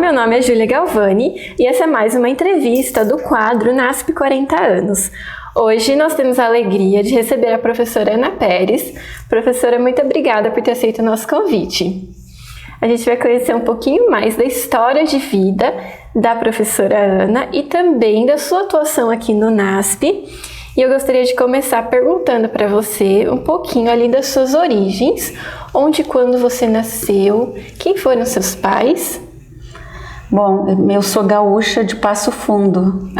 meu nome é Júlia Galvani e essa é mais uma entrevista do quadro NASP 40 anos. Hoje nós temos a alegria de receber a professora Ana Pérez. Professora, muito obrigada por ter aceito o nosso convite. A gente vai conhecer um pouquinho mais da história de vida da professora Ana e também da sua atuação aqui no NASP. E eu gostaria de começar perguntando para você um pouquinho ali das suas origens, onde e quando você nasceu, quem foram seus pais? Bom, eu sou gaúcha de Passo Fundo.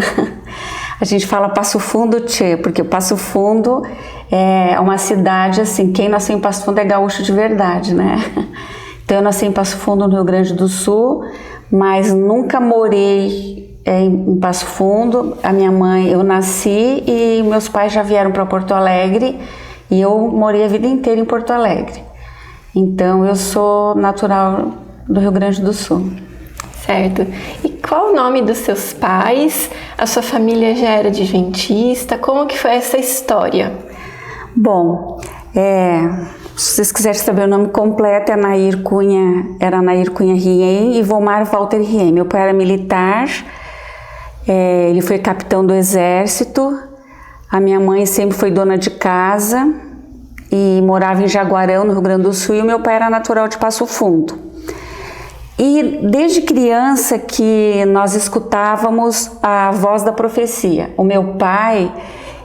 A gente fala Passo Fundo, tchê, porque Passo Fundo é uma cidade assim, quem nasceu em Passo Fundo é gaúcho de verdade, né? Então eu nasci em Passo Fundo, no Rio Grande do Sul, mas nunca morei em Passo Fundo. A minha mãe, eu nasci e meus pais já vieram para Porto Alegre e eu morei a vida inteira em Porto Alegre. Então eu sou natural do Rio Grande do Sul. Certo. E qual o nome dos seus pais? A sua família já era adventista? Como que foi essa história? Bom, se vocês quiserem saber o nome completo, era Nair Cunha Rien e Volmar Walter Rien. Meu pai era militar, ele foi capitão do exército. A minha mãe sempre foi dona de casa e morava em Jaguarão, no Rio Grande do Sul, e o meu pai era natural de Passo Fundo. E desde criança que nós escutávamos a voz da profecia. O meu pai,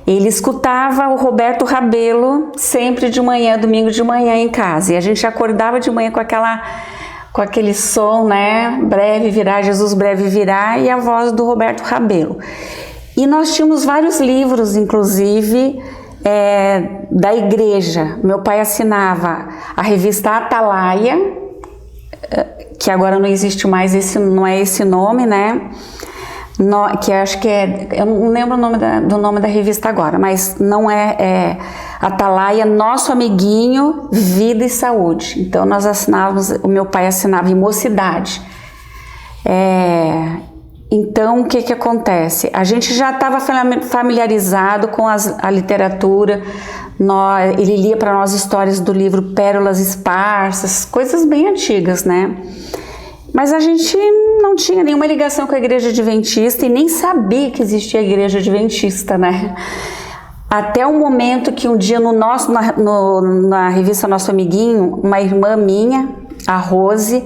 ele escutava o Roberto Rabelo sempre de manhã, domingo de manhã em casa. E a gente acordava de manhã com aquele som, né? Breve virá, Jesus breve virá, e a voz do Roberto Rabelo. E nós tínhamos vários livros, inclusive, da igreja. Meu pai assinava a revista Atalaia, que agora não existe mais, não é esse nome, né? Que acho que eu não lembro do nome da revista agora, mas não é Atalaia, Nosso Amiguinho, Vida e Saúde. Então nós assinávamos, o meu pai assinava em Mocidade. Então o que acontece? A gente já estava familiarizado com a literatura. Ele lia para nós histórias do livro Pérolas Esparsas, coisas bem antigas, né? Mas a gente não tinha nenhuma ligação com a igreja adventista e nem sabia que existia a igreja adventista, né? Até o momento que um dia na revista Nosso Amiguinho, uma irmã minha, a Rose,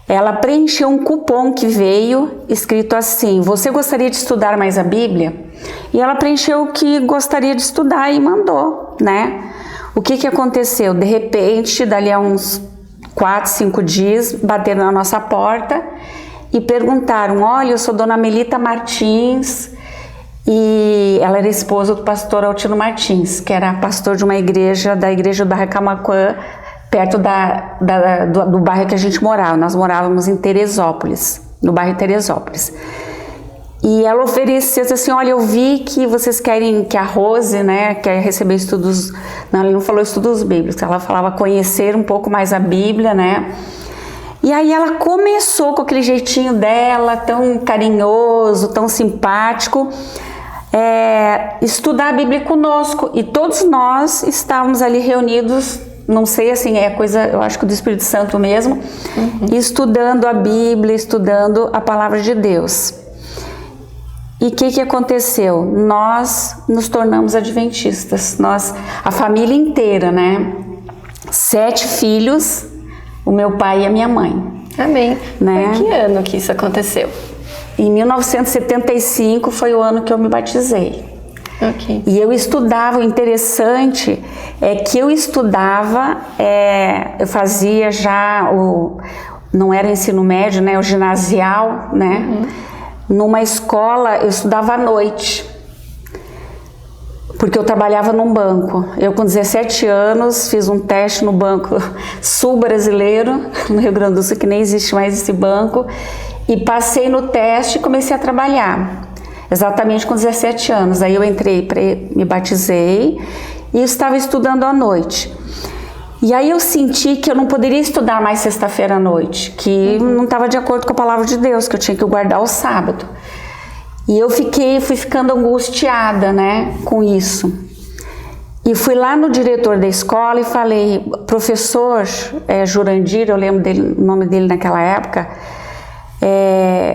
ela preencheu um cupom que veio escrito assim: você gostaria de estudar mais a Bíblia? E ela preencheu o que gostaria de estudar e mandou, né? O que aconteceu? De repente, dali a uns 4, 5 dias, bateram na nossa porta e perguntaram: olha, eu sou Dona Melita Martins, e ela era esposa do pastor Altino Martins, que era pastor de uma igreja, da igreja do bairro Camaquã, perto do bairro que a gente morava. Nós morávamos em Teresópolis, no bairro Teresópolis. E ela ofereceu assim: olha, eu vi que vocês querem, que a Rose, né, quer receber estudos. Não, ela não falou estudos bíblicos, ela falava conhecer um pouco mais a Bíblia, né? E aí ela começou com aquele jeitinho dela, tão carinhoso, tão simpático, estudar a Bíblia conosco. E todos nós estávamos ali reunidos, não sei, assim, é coisa, eu acho que do Espírito Santo mesmo, estudando a Bíblia, estudando a Palavra de Deus. E o que aconteceu? Nós nos tornamos adventistas, a família inteira, né? 7 filhos, o meu pai e a minha mãe. Amém. Né? Em que ano que isso aconteceu? Em 1975 foi o ano que eu me batizei. Ok. E eu estudava, o interessante é que eu estudava, eu fazia já não era ensino médio, né? O ginasial, né? Numa escola, eu estudava à noite, porque eu trabalhava num banco. Eu, com 17 anos, fiz um teste no Banco Sul Brasileiro, no Rio Grande do Sul, que nem existe mais esse banco, e passei no teste e comecei a trabalhar, exatamente com 17 anos. Aí eu entrei, me batizei e estava estudando à noite. E aí eu senti que eu não poderia estudar mais sexta-feira à noite, que não estava de acordo com a palavra de Deus, que eu tinha que guardar o sábado. E eu fui ficando angustiada, né, com isso. E fui lá no diretor da escola e falei: professor Jurandir, eu lembro o nome dele naquela época,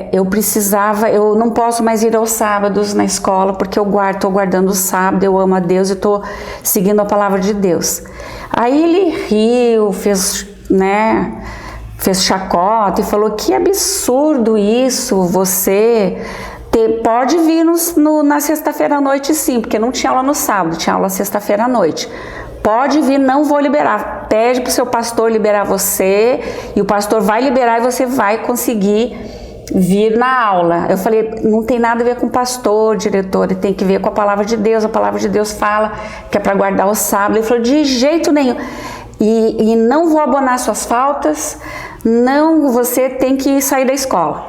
eu não posso mais ir aos sábados na escola, porque estou guardando o sábado, eu amo a Deus e estou seguindo a palavra de Deus. Aí ele riu, fez chacota e falou: que absurdo isso, você pode vir na sexta-feira à noite sim, porque não tinha aula no sábado, tinha aula sexta-feira à noite. Pode vir, não vou liberar. Pede para o seu pastor liberar você, e o pastor vai liberar e você vai conseguir vir na aula. Eu falei: não tem nada a ver com pastor, diretor, tem que ver com a palavra de Deus. A palavra de Deus fala que é para guardar o sábado. Ele falou: de jeito nenhum. E não vou abonar suas faltas, não, você tem que sair da escola.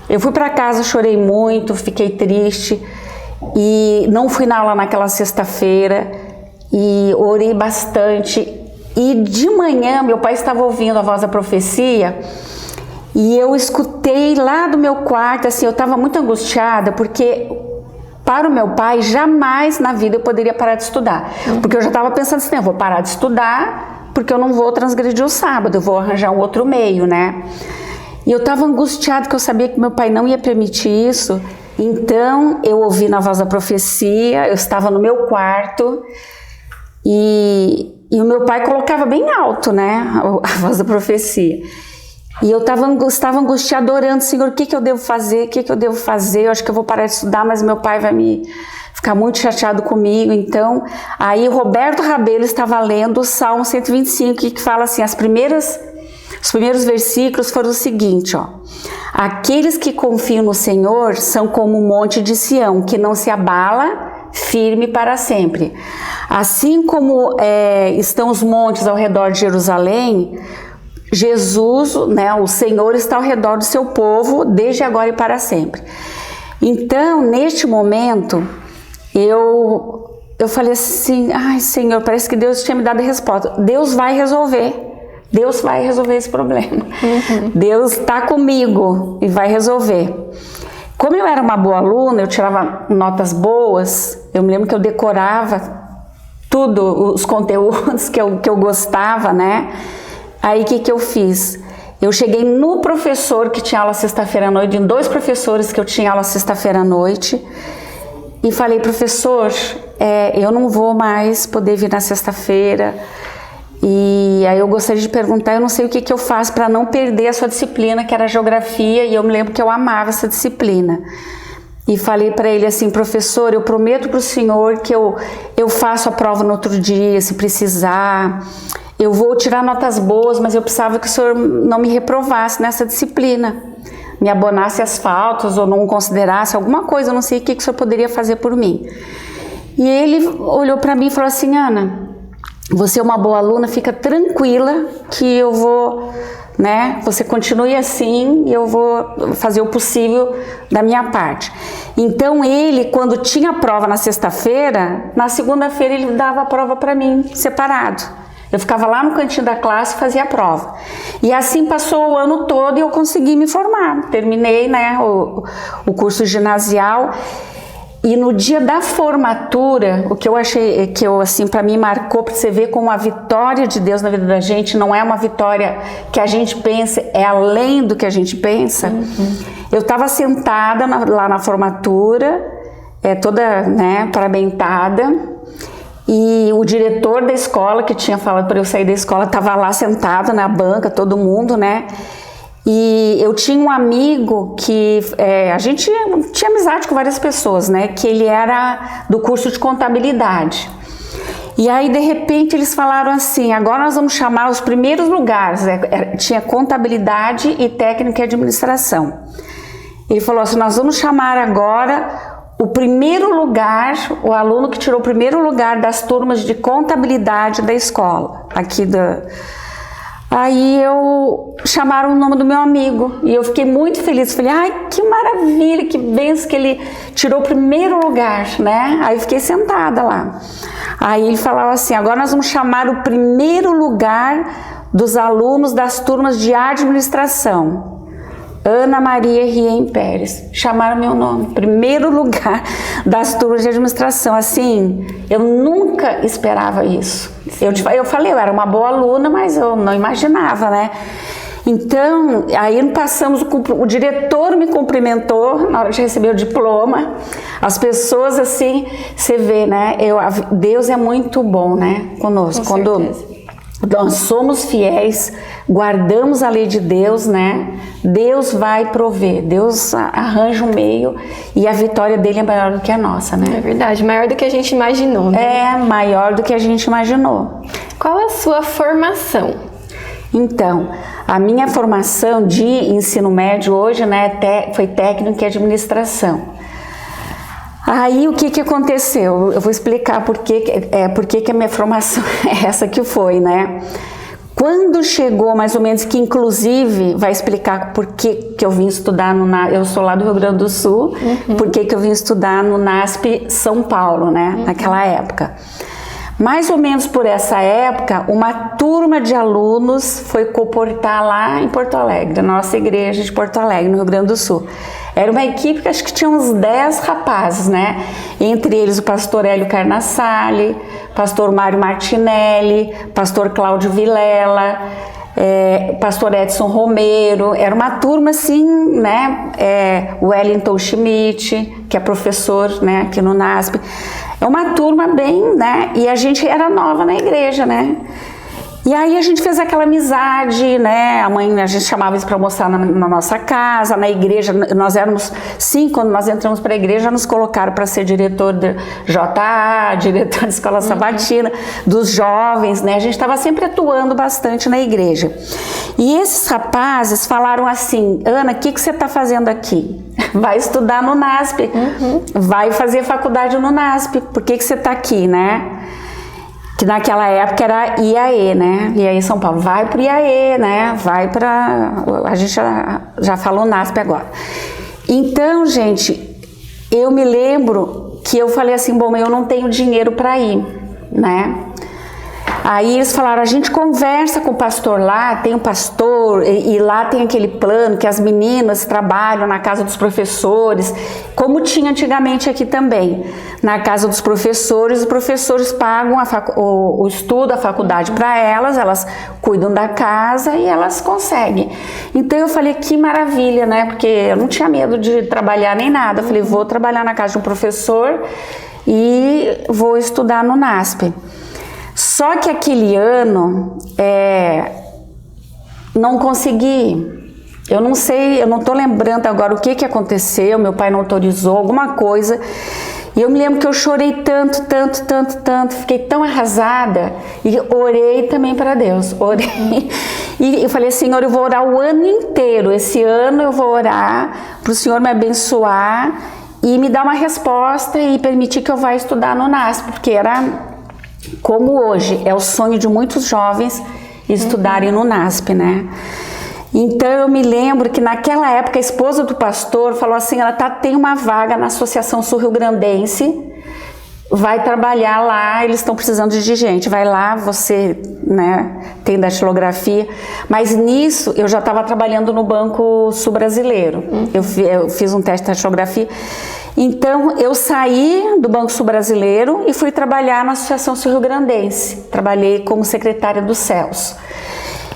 Eu fui para casa, chorei muito, fiquei triste e não fui na aula naquela sexta-feira. E orei bastante, e de manhã meu pai estava ouvindo a voz da profecia e eu escutei lá do meu quarto, assim, eu estava muito angustiada, porque para o meu pai jamais na vida eu poderia parar de estudar, porque eu já estava pensando assim: eu vou parar de estudar porque eu não vou transgredir o sábado, eu vou arranjar um outro meio, né? E eu estava angustiada, porque eu sabia que meu pai não ia permitir isso. Então eu ouvi na voz da profecia, eu estava no meu quarto. E o meu pai colocava bem alto, né, a voz da profecia. E eu estava angustiada, orando: Senhor, o que eu devo fazer? O que eu devo fazer? Eu acho que eu vou parar de estudar, mas meu pai vai ficar muito chateado comigo. Então, aí o Roberto Rabelo estava lendo o Salmo 125, que fala assim, os primeiros versículos foram o seguinte, ó: aqueles que confiam no Senhor são como um monte de Sião, que não se abala, firme para sempre. Assim como estão os montes ao redor de Jerusalém, Jesus, né, o Senhor, está ao redor do seu povo desde agora e para sempre. Então, neste momento, eu falei assim: ai, Senhor, parece que Deus tinha me dado a resposta. Deus vai resolver esse problema. Deus está comigo e vai resolver. Como eu era uma boa aluna, eu tirava notas boas, eu me lembro que eu decorava tudo, os conteúdos que eu gostava, né? Aí o que eu fiz? Eu cheguei no professor que tinha aula sexta-feira à noite, em 2 professores que eu tinha aula sexta-feira à noite, e falei: professor, eu não vou mais poder vir na sexta-feira, e aí eu gostaria de perguntar, eu não sei o que eu faço para não perder a sua disciplina, que era geografia, e eu me lembro que eu amava essa disciplina. E falei para ele assim: professor, eu prometo para o senhor que eu faço a prova no outro dia, se precisar. Eu vou tirar notas boas, mas eu precisava que o senhor não me reprovasse nessa disciplina, me abonasse as faltas ou não considerasse alguma coisa, eu não sei o que o senhor poderia fazer por mim. E ele olhou para mim e falou assim: Ana, você é uma boa aluna, fica tranquila que eu vou, né, você continue assim e eu vou fazer o possível da minha parte. Então ele, quando tinha prova na sexta-feira, na segunda-feira ele dava a prova para mim, separado. Eu ficava lá no cantinho da classe e fazia a prova. E assim passou o ano todo e eu consegui me formar. Terminei, né, o curso ginasial. E no dia da formatura, o que eu achei, assim, para mim marcou, para você ver como a vitória de Deus na vida da gente não é uma vitória que a gente pensa, é além do que a gente pensa. Eu estava sentada lá na formatura, toda, né, parabentada, e o diretor da escola, que tinha falado para eu sair da escola, estava lá sentado na banca, todo mundo, né? E eu tinha um amigo que, a gente tinha amizade com várias pessoas, né? Que ele era do curso de contabilidade. E aí, de repente, eles falaram assim: agora nós vamos chamar os primeiros lugares. Tinha contabilidade e técnica e administração. Ele falou assim: nós vamos chamar agora o primeiro lugar, o aluno que tirou o primeiro lugar das turmas de contabilidade da escola, aqui da... Aí chamaram o nome do meu amigo e eu fiquei muito feliz. Falei: ai, que maravilha, que benção que ele tirou o primeiro lugar, né? Aí eu fiquei sentada lá. Aí ele falava assim: agora nós vamos chamar o primeiro lugar dos alunos das turmas de administração. Ana Maria Rien Pérez. Chamaram meu nome, primeiro lugar das turmas de administração. Assim, eu nunca esperava isso. Eu falei, eu era uma boa aluna, mas eu não imaginava, né? Então, aí passamos, o diretor me cumprimentou na hora de receber o diploma. As pessoas assim, você vê, né? Deus é muito bom, né? Conosco. Quando nós somos fiéis, guardamos a lei de Deus, né? Deus vai prover, Deus arranja um meio e a vitória dele é maior do que a nossa, né? É verdade, maior do que a gente imaginou, né? É, maior do que a gente imaginou. Qual a sua formação? Então, a minha formação de ensino médio hoje, né, foi técnico em administração. Aí o que aconteceu? Eu vou explicar por que a minha formação é essa que foi, né? Quando chegou mais ou menos, que inclusive vai explicar por que eu vim estudar eu sou lá do Rio Grande do Sul, por que eu vim estudar no NASP São Paulo, né, naquela época. Mais ou menos por essa época, uma turma de alunos foi comportar lá em Porto Alegre, na nossa igreja de Porto Alegre, no Rio Grande do Sul. Era uma equipe que acho que tinha uns 10 rapazes, né? Entre eles o pastor Hélio Carnassale, pastor Mário Martinelli, pastor Cláudio Vilela, pastor Edson Romero. Era uma turma assim, né? O Wellington Schmidt, que é professor, né, aqui no NASP. É uma turma bem, né? E a gente era nova na igreja, né? E aí a gente fez aquela amizade, né? A gente chamava isso para almoçar na nossa casa, na igreja. Nós éramos, sim, quando nós entramos para a igreja, nos colocaram para ser diretor de JA, diretor de escola sabatina, dos jovens, né? A gente estava sempre atuando bastante na igreja. E esses rapazes falaram assim: Ana, o que você está fazendo aqui? Vai estudar no NASP, vai fazer faculdade no NASP, por que você está aqui, né? Que naquela época era IAE, né? IAE São Paulo. Vai pro IAE, né? Vai para... A gente já falou NASP agora. Então, gente, eu me lembro que eu falei assim, bom, eu não tenho dinheiro para ir, né? Aí eles falaram, a gente conversa com o pastor lá, tem um pastor, e lá tem aquele plano que as meninas trabalham na casa dos professores, como tinha antigamente aqui também. Na casa dos professores, os professores pagam o estudo, a faculdade para elas cuidam da casa e elas conseguem. Então eu falei, que maravilha, né? Porque eu não tinha medo de trabalhar nem nada. Eu falei, vou trabalhar na casa de um professor e vou estudar no NASP. Só que aquele ano, não consegui. Eu não sei, eu não estou lembrando agora o que aconteceu, meu pai não autorizou, alguma coisa. E eu me lembro que eu chorei tanto, fiquei tão arrasada e orei também para Deus. Orei e eu falei, Senhor, eu vou orar o ano inteiro. Esse ano eu vou orar para o Senhor me abençoar e me dar uma resposta e permitir que eu vá estudar no NASP, porque era... Como hoje é o sonho de muitos jovens estudarem no NASP, né? Então eu me lembro que naquela época a esposa do pastor falou assim, ela tem uma vaga na Associação Sul-Rio-Grandense, vai trabalhar lá, eles estão precisando de gente, vai lá, você, né, tem datilografia. Mas nisso eu já estava trabalhando no Banco Sul Brasileiro, eu fiz um teste de datilografia. Então, eu saí do Banco Sul Brasileiro e fui trabalhar na Associação Sul-Rio-Grandense. Trabalhei como secretária dos céus.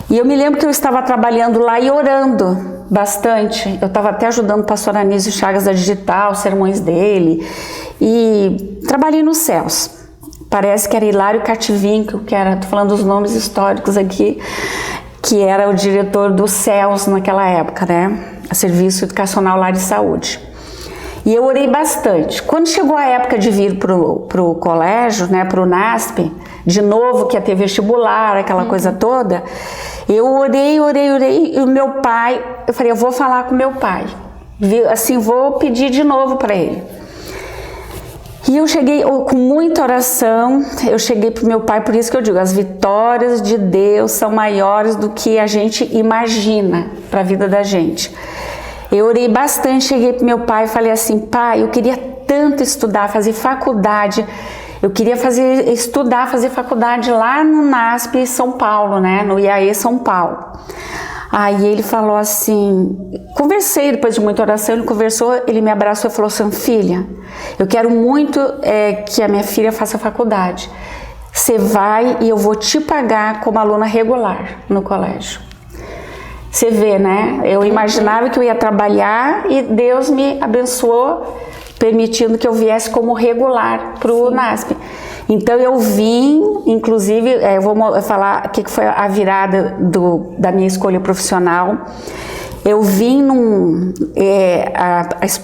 E eu me lembro que eu estava trabalhando lá e orando bastante. Eu estava até ajudando o pastor Anísio Chagas da Digital, os sermões dele. E trabalhei nos céus. Parece que era Hilário Cartivinco, que era, estou falando dos nomes históricos aqui, que era o diretor dos céus naquela época, né? Serviço Educacional Lar de Saúde. E eu orei bastante. Quando chegou a época de vir pro colégio, né, pro NASP, de novo que ia ter vestibular, aquela coisa toda, eu orei, e o meu pai, eu falei, eu vou falar com meu pai, assim, vou pedir de novo para ele. E eu cheguei, com muita oração, eu cheguei pro meu pai, por isso que eu digo, as vitórias de Deus são maiores do que a gente imagina para a vida da gente. Eu orei bastante, cheguei pro meu pai e falei assim, pai, eu queria tanto estudar, fazer faculdade, eu queria fazer faculdade lá no NASP São Paulo, né, no IAE São Paulo. Aí ele falou assim, conversei depois de muita oração, ele conversou, ele me abraçou e falou assim, filha, eu quero muito que a minha filha faça faculdade. Você vai e eu vou te pagar como aluna regular no colégio. Você vê, né? Eu imaginava que eu ia trabalhar e Deus me abençoou, permitindo que eu viesse como regular para o NASP. Então eu vim, inclusive, eu vou falar o que foi a virada da minha escolha profissional. Eu vim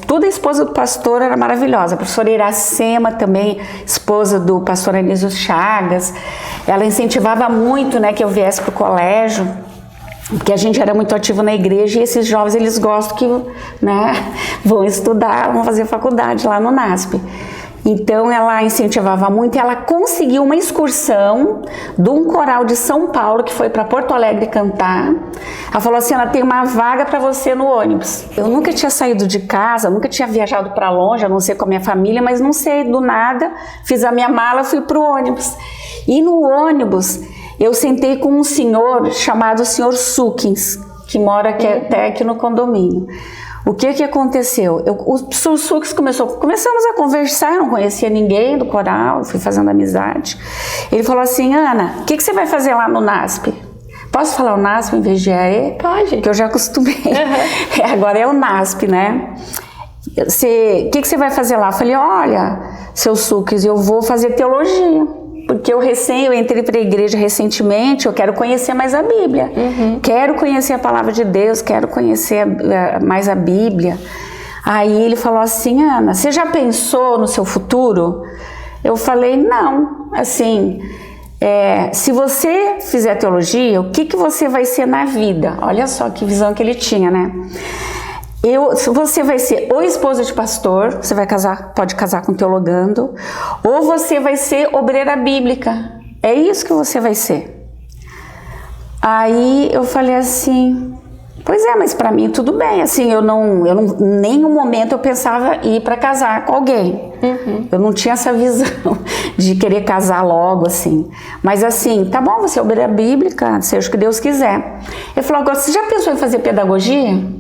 toda a esposa do pastor era maravilhosa, a professora Iracema também, esposa do pastor Anísio Chagas, ela incentivava muito, né, que eu viesse para o colégio, porque a gente era muito ativo na igreja e esses jovens, eles gostam que, né, vão estudar, vão fazer faculdade lá no NASP. Então ela incentivava muito e ela conseguiu uma excursão de um coral de São Paulo que foi para Porto Alegre cantar. Ela falou assim, ela tem uma vaga para você no ônibus. Eu nunca tinha saído de casa, nunca tinha viajado para longe, a não ser com a minha família, mas não sei, do nada, fiz a minha mala, fui pro ônibus. E no ônibus eu sentei com um senhor chamado Sr. Sukins, que mora até aqui no condomínio. O que aconteceu? O Sr. Sukins começamos a conversar, eu não conhecia ninguém do coral, fui fazendo amizade. Ele falou assim, Ana, o que você vai fazer lá no NASP? Posso falar o NASP em vez de AE? Pode. Porque eu já acostumei. Agora é o NASP, né? O que você vai fazer lá? Eu falei, olha, seu Sukins, eu vou fazer teologia. Porque eu entrei para a igreja recentemente, eu quero conhecer mais a Bíblia. Quero conhecer a palavra de Deus, quero conhecer mais a Bíblia. Aí ele falou assim, Ana, você já pensou no seu futuro? Eu falei, não, assim, se você fizer teologia, o que você vai ser na vida? Olha só que visão que ele tinha, né? Você vai ser ou esposa de pastor, você vai casar, pode casar com teologando, ou você vai ser obreira bíblica. É isso que você vai ser. Aí eu falei assim, pois é, mas para mim tudo bem, assim, eu não nenhum momento eu pensava ir para casar com alguém. Eu não tinha essa visão de querer casar logo, assim. Mas assim, tá bom, você é obreira bíblica, seja o que Deus quiser. Ele falou, agora, você já pensou em fazer pedagogia?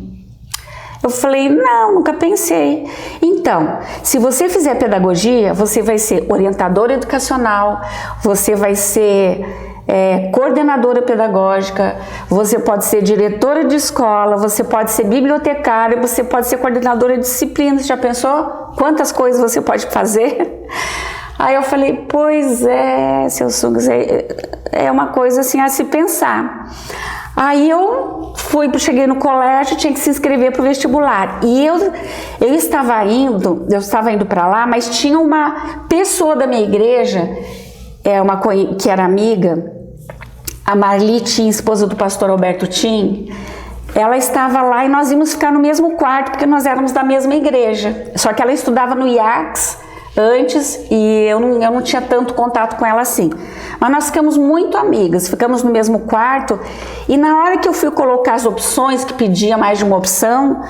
Eu falei, não, nunca pensei. Então, se você fizer pedagogia, você vai ser orientadora educacional, você vai ser coordenadora pedagógica, você pode ser diretora de escola, você pode ser bibliotecária, você pode ser coordenadora de disciplinas. Já pensou quantas coisas você pode fazer? Aí eu falei, pois é, seu Sukins, é uma coisa assim a se pensar. Aí eu cheguei no colégio, tinha que se inscrever para o vestibular. E eu estava indo para lá, mas tinha uma pessoa da minha igreja, que era amiga, a Marli Tim, esposa do pastor Alberto Tim, ela estava lá e nós íamos ficar no mesmo quarto, porque nós éramos da mesma igreja. Só que ela estudava no IACS antes e eu não tinha tanto contato com ela assim. Mas nós ficamos muito amigas, ficamos no mesmo quarto e na hora que eu fui colocar as opções, que pedia mais de uma opção,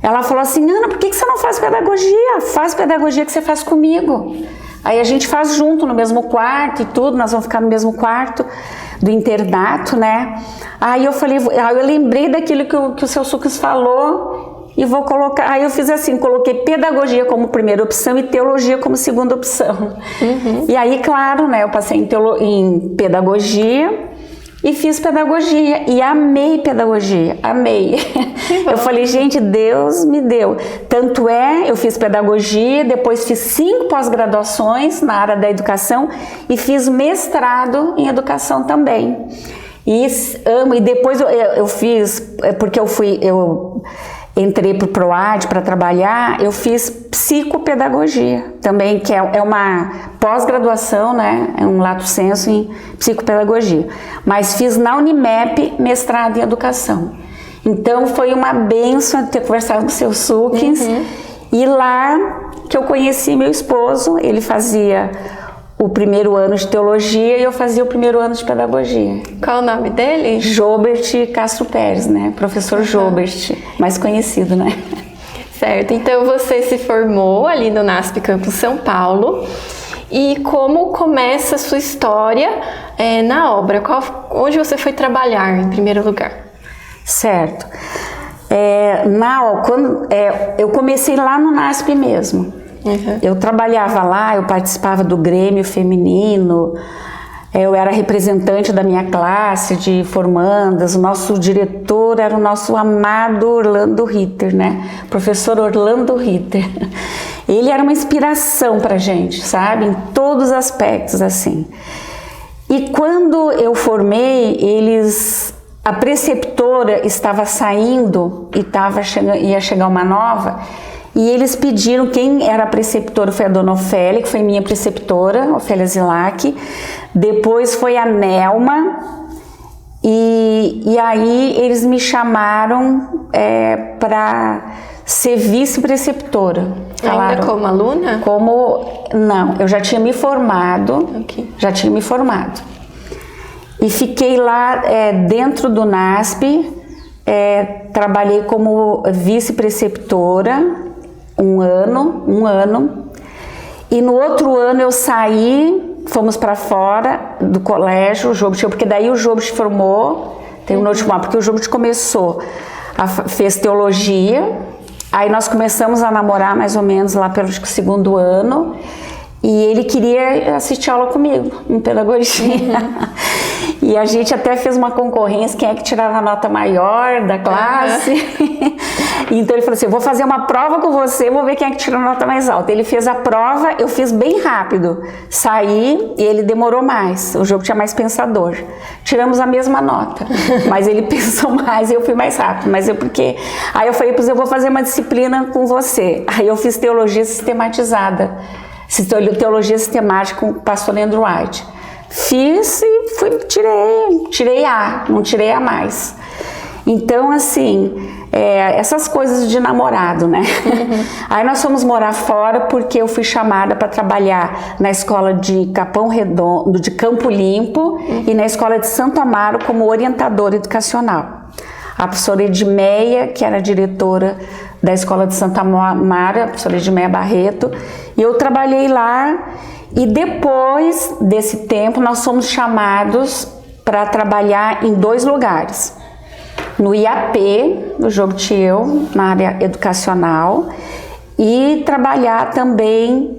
ela falou assim, Ana, por que você não faz pedagogia? Faz pedagogia que você faz comigo. Aí a gente faz junto no mesmo quarto e tudo, nós vamos ficar no mesmo quarto do internato, né? Aí eu falei, eu lembrei daquilo que o seu Sukins falou e vou colocar, aí eu fiz assim, coloquei pedagogia como primeira opção e teologia como segunda opção. E aí, claro, né, eu passei em pedagogia e fiz pedagogia e amei pedagogia, amei. Eu falei, gente, Deus me deu. Tanto eu fiz pedagogia, depois fiz 5 pós-graduações na área da educação e fiz mestrado em educação também. E amo, e depois eu fiz, porque eu entrei para o PROAD para trabalhar, eu fiz psicopedagogia também, que é uma pós-graduação, né? É um lato sensu em psicopedagogia. Mas fiz na Unimep mestrado em educação. Então foi uma bênção ter conversado com o seu Sukins. E lá que eu conheci meu esposo, ele fazia o primeiro ano de teologia e eu fazia o primeiro ano de pedagogia. Qual o nome dele? Jobert Castro Pérez, né? Professor Jobert, mais conhecido, né? Certo, então você se formou ali no NASP Campus São Paulo. E como começa a sua história na obra? Onde você foi trabalhar em primeiro lugar? Certo. Eu comecei lá no NASP mesmo. Eu trabalhava lá, eu participava do Grêmio Feminino, Eu era representante da minha classe de formandas, o nosso diretor era o nosso amado Orlando Ritter, né? Professor Orlando Ritter. Ele era uma inspiração pra gente, sabe? Em todos os aspectos, assim. E quando eu formei, a preceptora estava saindo e ia chegar uma nova, e eles pediram, quem era a preceptora foi a dona Ofélia, que foi minha preceptora, Ofélia Zilac, depois foi a Nelma, e aí eles me chamaram para ser vice-preceptora. Ainda como aluna? Não, eu já tinha me formado, e fiquei lá dentro do NASP, trabalhei como vice-preceptora um ano, e no outro ano eu saí, fomos para fora do colégio, o Jobit, porque daí o Jobit formou, tem um último ano, porque o Jobit fez teologia, aí nós começamos a namorar mais ou menos lá pelo segundo ano, e ele queria assistir aula comigo em pedagogia. E a gente até fez uma concorrência, quem é que tirava a nota maior da classe. Então ele falou assim, eu vou fazer uma prova com você, vou ver quem é que tirou a nota mais alta. Ele fez a prova, eu fiz bem rápido. Saí e ele demorou mais, o jogo tinha mais pensador. Tiramos a mesma nota, mas ele pensou mais e eu fui mais rápido. Aí eu falei, pois eu vou fazer uma disciplina com você. Aí eu fiz teologia sistematizada, teologia sistemática com o pastor Leandro White. Fiz e tirei A, não tirei A mais. Então, assim, essas coisas de namorado, né? Aí nós fomos morar fora porque eu fui chamada para trabalhar na escola de Capão Redondo, de Campo Limpo, e na escola de Santo Amaro como orientadora educacional. A professora Edmeia, que era diretora da escola de Santo Amaro, a professora Edmeia Barreto, e eu trabalhei lá. E depois desse tempo, nós fomos chamados para trabalhar em 2 lugares. No IAP, no Jobit e eu, na área educacional, e trabalhar também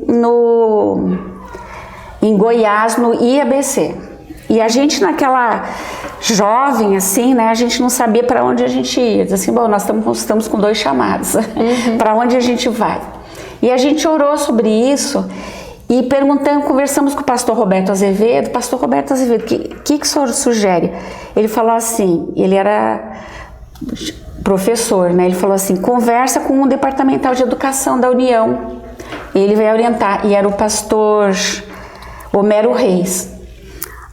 em Goiás, no IABC. E a gente, naquela jovem, assim, né, a gente não sabia para onde a gente ia. Diz assim, bom, nós estamos com 2 chamados, para onde a gente vai? E a gente orou sobre isso. E conversamos com o pastor Roberto Azevedo. Pastor Roberto Azevedo, o que o senhor sugere? Ele falou assim, ele era professor, né? Ele falou assim, conversa com o departamental de educação da União. Ele vai orientar. E era o pastor Homero Reis.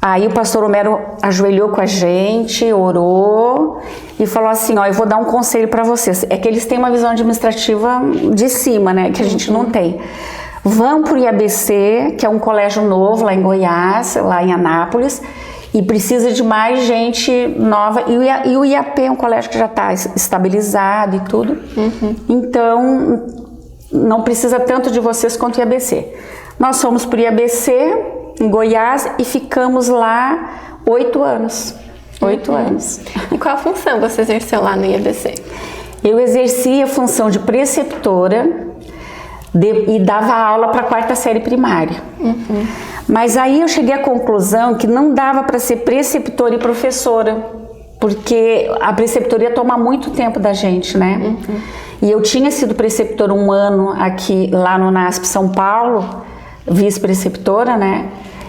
Aí o pastor Homero ajoelhou com a gente, orou e falou assim, ó, eu vou dar um conselho para vocês. É que eles têm uma visão administrativa de cima, né? Que a gente não tem. Vão para o IABC, que é um colégio novo lá em Goiás, lá em Anápolis, e precisa de mais gente nova. E o IAP é um colégio que já está estabilizado e tudo. Então, não precisa tanto de vocês quanto o IABC. Nós fomos para o IABC, em Goiás, e ficamos lá 8 anos. 8 anos. E qual a função você exerceu lá no IABC? Eu exerci a função de preceptora, e dava aula para a 4ª série primária. Mas aí eu cheguei à conclusão que não dava para ser preceptora e professora, porque a preceptoria toma muito tempo da gente, né? E eu tinha sido preceptora 1 ano aqui, lá no NASP São Paulo, vice-preceptora, né?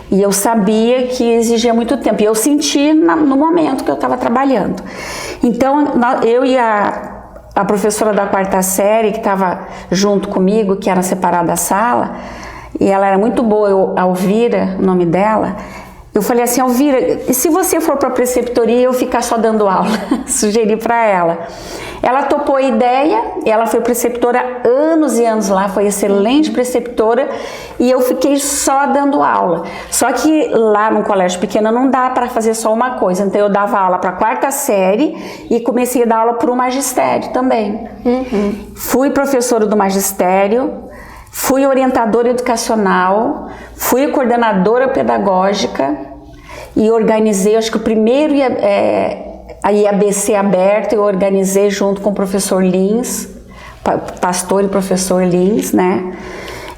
E eu sabia que exigia muito tempo, e eu senti no momento que eu estava trabalhando. Então, eu e a professora da 4ª série, que estava junto comigo, que era separada da sala, e ela era muito boa, a Alvira, o nome dela, eu falei assim, Alvira, e se você for para a preceptoria eu ficar só dando aula? Sugeri para ela. Ela topou a ideia, ela foi preceptora anos e anos lá, foi excelente preceptora, e eu fiquei só dando aula. Só que lá no colégio pequeno não dá para fazer só uma coisa, então eu dava aula para a 4ª série e comecei a dar aula para o magistério também. Fui professora do magistério, fui orientadora educacional, fui coordenadora pedagógica e organizei, acho que o primeiro a IABC aberto, eu organizei junto com o professor Lins, pastor e professor Lins, né?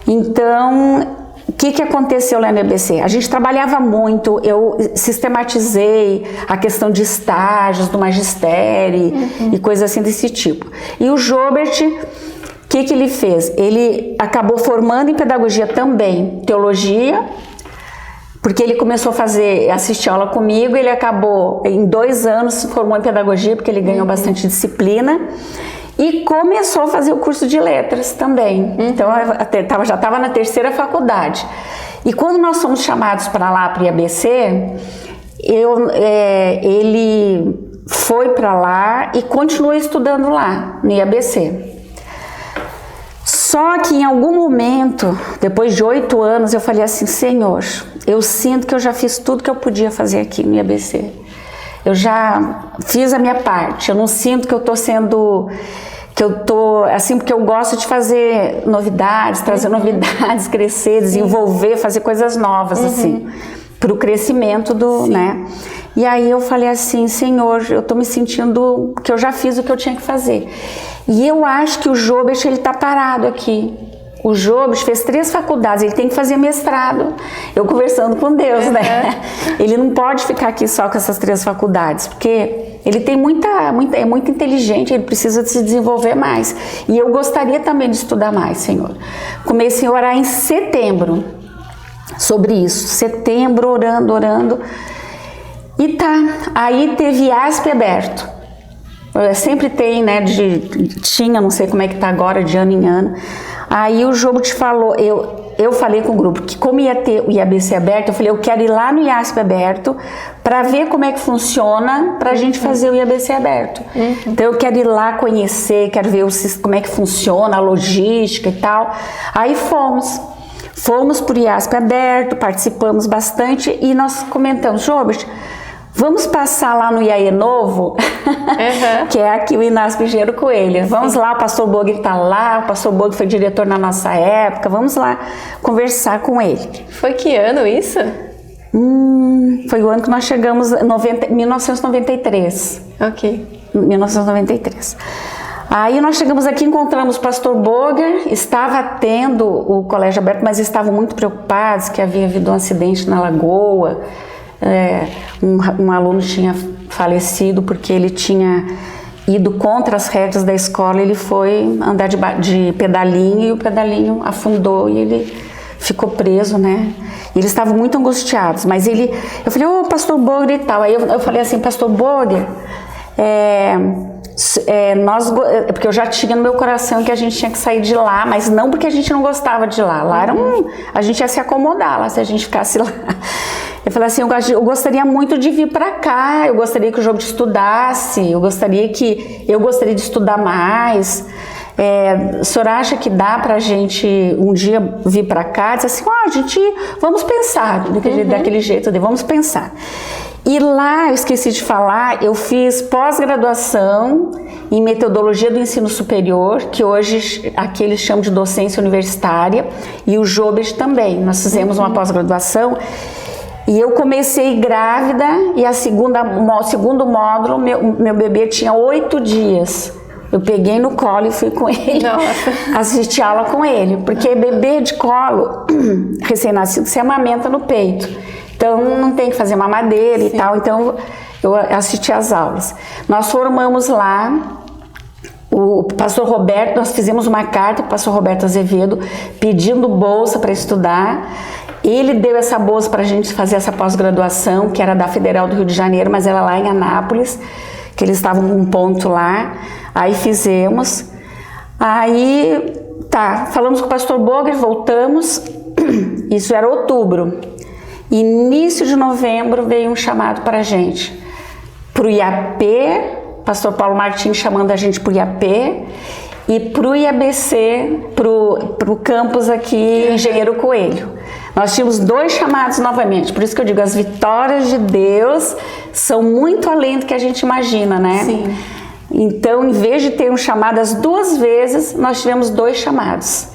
Então, o que aconteceu lá no IABC? A gente trabalhava muito, eu sistematizei a questão de estágios do magistério e coisas assim desse tipo. E o Jobert, o que ele fez? Ele acabou formando em pedagogia também, teologia, porque ele começou a assistir aula comigo, ele acabou, em 2 anos, se formou em pedagogia, porque ele ganhou bastante disciplina, e começou a fazer o curso de letras também. Então, já estava na 3ª faculdade. E quando nós fomos chamados para lá, para o IABC, ele foi para lá e continuou estudando lá, no IABC. Só que em algum momento, depois de 8 anos, eu falei assim, Senhor, eu sinto que eu já fiz tudo que eu podia fazer aqui no IABC. Eu já fiz a minha parte, eu não sinto que eu estou sendo... assim, porque eu gosto de fazer novidades, trazer novidades, crescer, desenvolver, fazer coisas novas, assim, para o crescimento né? E aí eu falei assim, Senhor, eu estou me sentindo que eu já fiz o que eu tinha que fazer. E eu acho que o Jobert, ele está parado aqui. O Jobert fez 3 faculdades, ele tem que fazer mestrado. Eu conversando com Deus, né? Ele não pode ficar aqui só com essas 3 faculdades, porque ele tem é muito inteligente, ele precisa se desenvolver mais. E eu gostaria também de estudar mais, Senhor. Comecei a orar em setembro sobre isso. Setembro, orando. E tá, aí teve IASP aberto. Sempre tem, né, tinha, não sei como é que tá agora, de ano em ano. Aí o Jobert falou, eu falei com o grupo que como ia ter o IABC aberto, eu falei, eu quero ir lá no IASP aberto para ver como é que funciona para a gente fazer o IABC aberto. Então eu quero ir lá conhecer, quero ver como é que funciona, a logística e tal. Aí fomos para o IASP aberto, participamos bastante e nós comentamos, Jobert, vamos passar lá no IAE Novo, que é aqui o Inácio Engenheiro Coelho. Vamos lá, o pastor Bog está lá, o pastor Bog foi diretor na nossa época, vamos lá conversar com ele. Foi que ano isso? Foi o ano que nós chegamos, 1993. Ok. 1993. Aí nós chegamos aqui, encontramos o pastor Boger, estava tendo o colégio aberto, mas estavam muito preocupados que havia havido um acidente na Lagoa. Um aluno tinha falecido porque ele tinha ido contra as regras da escola, ele foi andar de pedalinho e o pedalinho afundou e ele ficou preso, né? E eles estavam muito angustiados, mas eu falei, pastor Boger e tal, aí eu falei assim, pastor Boger, porque eu já tinha no meu coração que a gente tinha que sair de lá, mas não porque a gente não gostava de lá, a gente ia se acomodar lá se a gente ficasse lá. Eu falei assim, eu gostaria muito de vir para cá, eu gostaria que o Jobert estudasse, eu gostaria de estudar mais. O senhor acha que dá pra gente um dia vir para cá? Disse assim, vamos pensar daquele jeito, vamos pensar. E lá, eu esqueci de falar, eu fiz pós-graduação em metodologia do ensino superior, que hoje aqui eles chamam de docência universitária, e o Jobert também. Nós fizemos uma pós-graduação e eu comecei grávida e o segundo módulo, meu bebê tinha 8 dias. Eu peguei no colo e fui com ele, assistir aula com ele, porque bebê de colo, recém-nascido, se amamenta no peito. Então não tem que fazer mamadeira e tal, então eu assisti às aulas. Nós formamos lá, o pastor Roberto, nós fizemos uma carta para o pastor Roberto Azevedo pedindo bolsa para estudar. Ele deu essa bolsa para a gente fazer essa pós-graduação, que era da Federal do Rio de Janeiro, mas era lá em Anápolis, que eles estavam com um ponto lá. Aí fizemos. Aí, falamos com o pastor Boger, voltamos. Isso era outubro. Início de novembro veio um chamado para a gente, para o IAP, pastor Paulo Martins chamando a gente para o IAP e para o IABC, para o campus aqui Engenheiro Coelho. Nós tínhamos 2 chamados novamente, por isso que eu digo, as vitórias de Deus são muito além do que a gente imagina, né? Sim. Então, em vez de ter um chamado as 2 vezes, nós tivemos 2 chamados.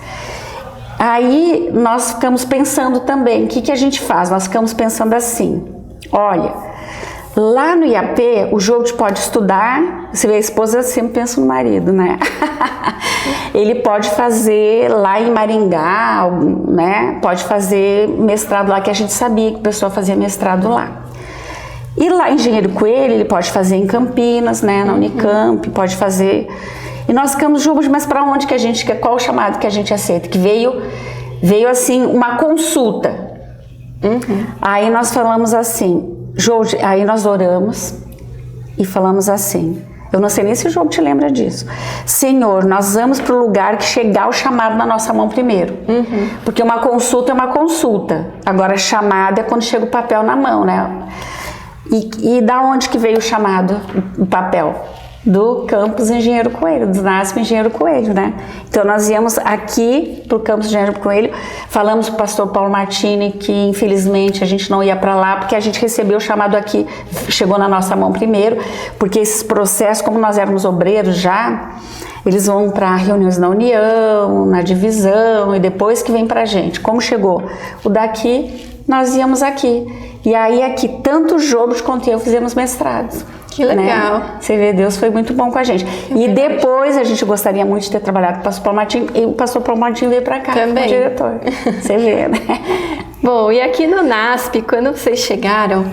Aí nós ficamos pensando também, o que a gente faz? Nós ficamos pensando assim, olha, Lá no IAP, o Job pode estudar, você vê, a esposa sempre pensa no marido, né? Ele pode fazer lá em Maringá, né? Pode fazer mestrado lá, que a gente sabia que a pessoa fazia mestrado lá. E lá em Engenheiro Coelho, ele pode fazer em Campinas, né? Na Unicamp, pode fazer... E nós ficamos juntos, mas para onde que a gente quer? Qual o chamado que a gente aceita? Que veio assim, uma consulta. Aí nós falamos assim... Job, aí nós oramos e falamos assim, eu não sei nem se o Job te lembra disso. Senhor, nós vamos para o lugar que chegar o chamado na nossa mão primeiro. Porque uma consulta é uma consulta. Agora, chamada é quando chega o papel na mão, né? E da onde que veio o chamado, o papel? Do campus Engenheiro Coelho, do NASP Engenheiro Coelho, né? Então nós íamos aqui pro campus Engenheiro Coelho, falamos pro pastor Paulo Martini que infelizmente a gente não ia para lá porque a gente recebeu o chamado aqui, chegou na nossa mão primeiro, porque esses processos, como nós éramos obreiros já, eles vão para reuniões na União, na divisão e depois que vem pra gente. Como chegou o daqui, nós íamos aqui. E aí aqui, tanto o Job quanto eu fizemos mestrado. Que legal. Né? Você vê, Deus foi muito bom com a gente. E depois a gente gostaria muito de ter trabalhado com o pastor Paulo Martins, e o pastor Paulo Martins veio para cá como diretor. Você vê, né? Bom, e aqui no NASP, quando vocês chegaram,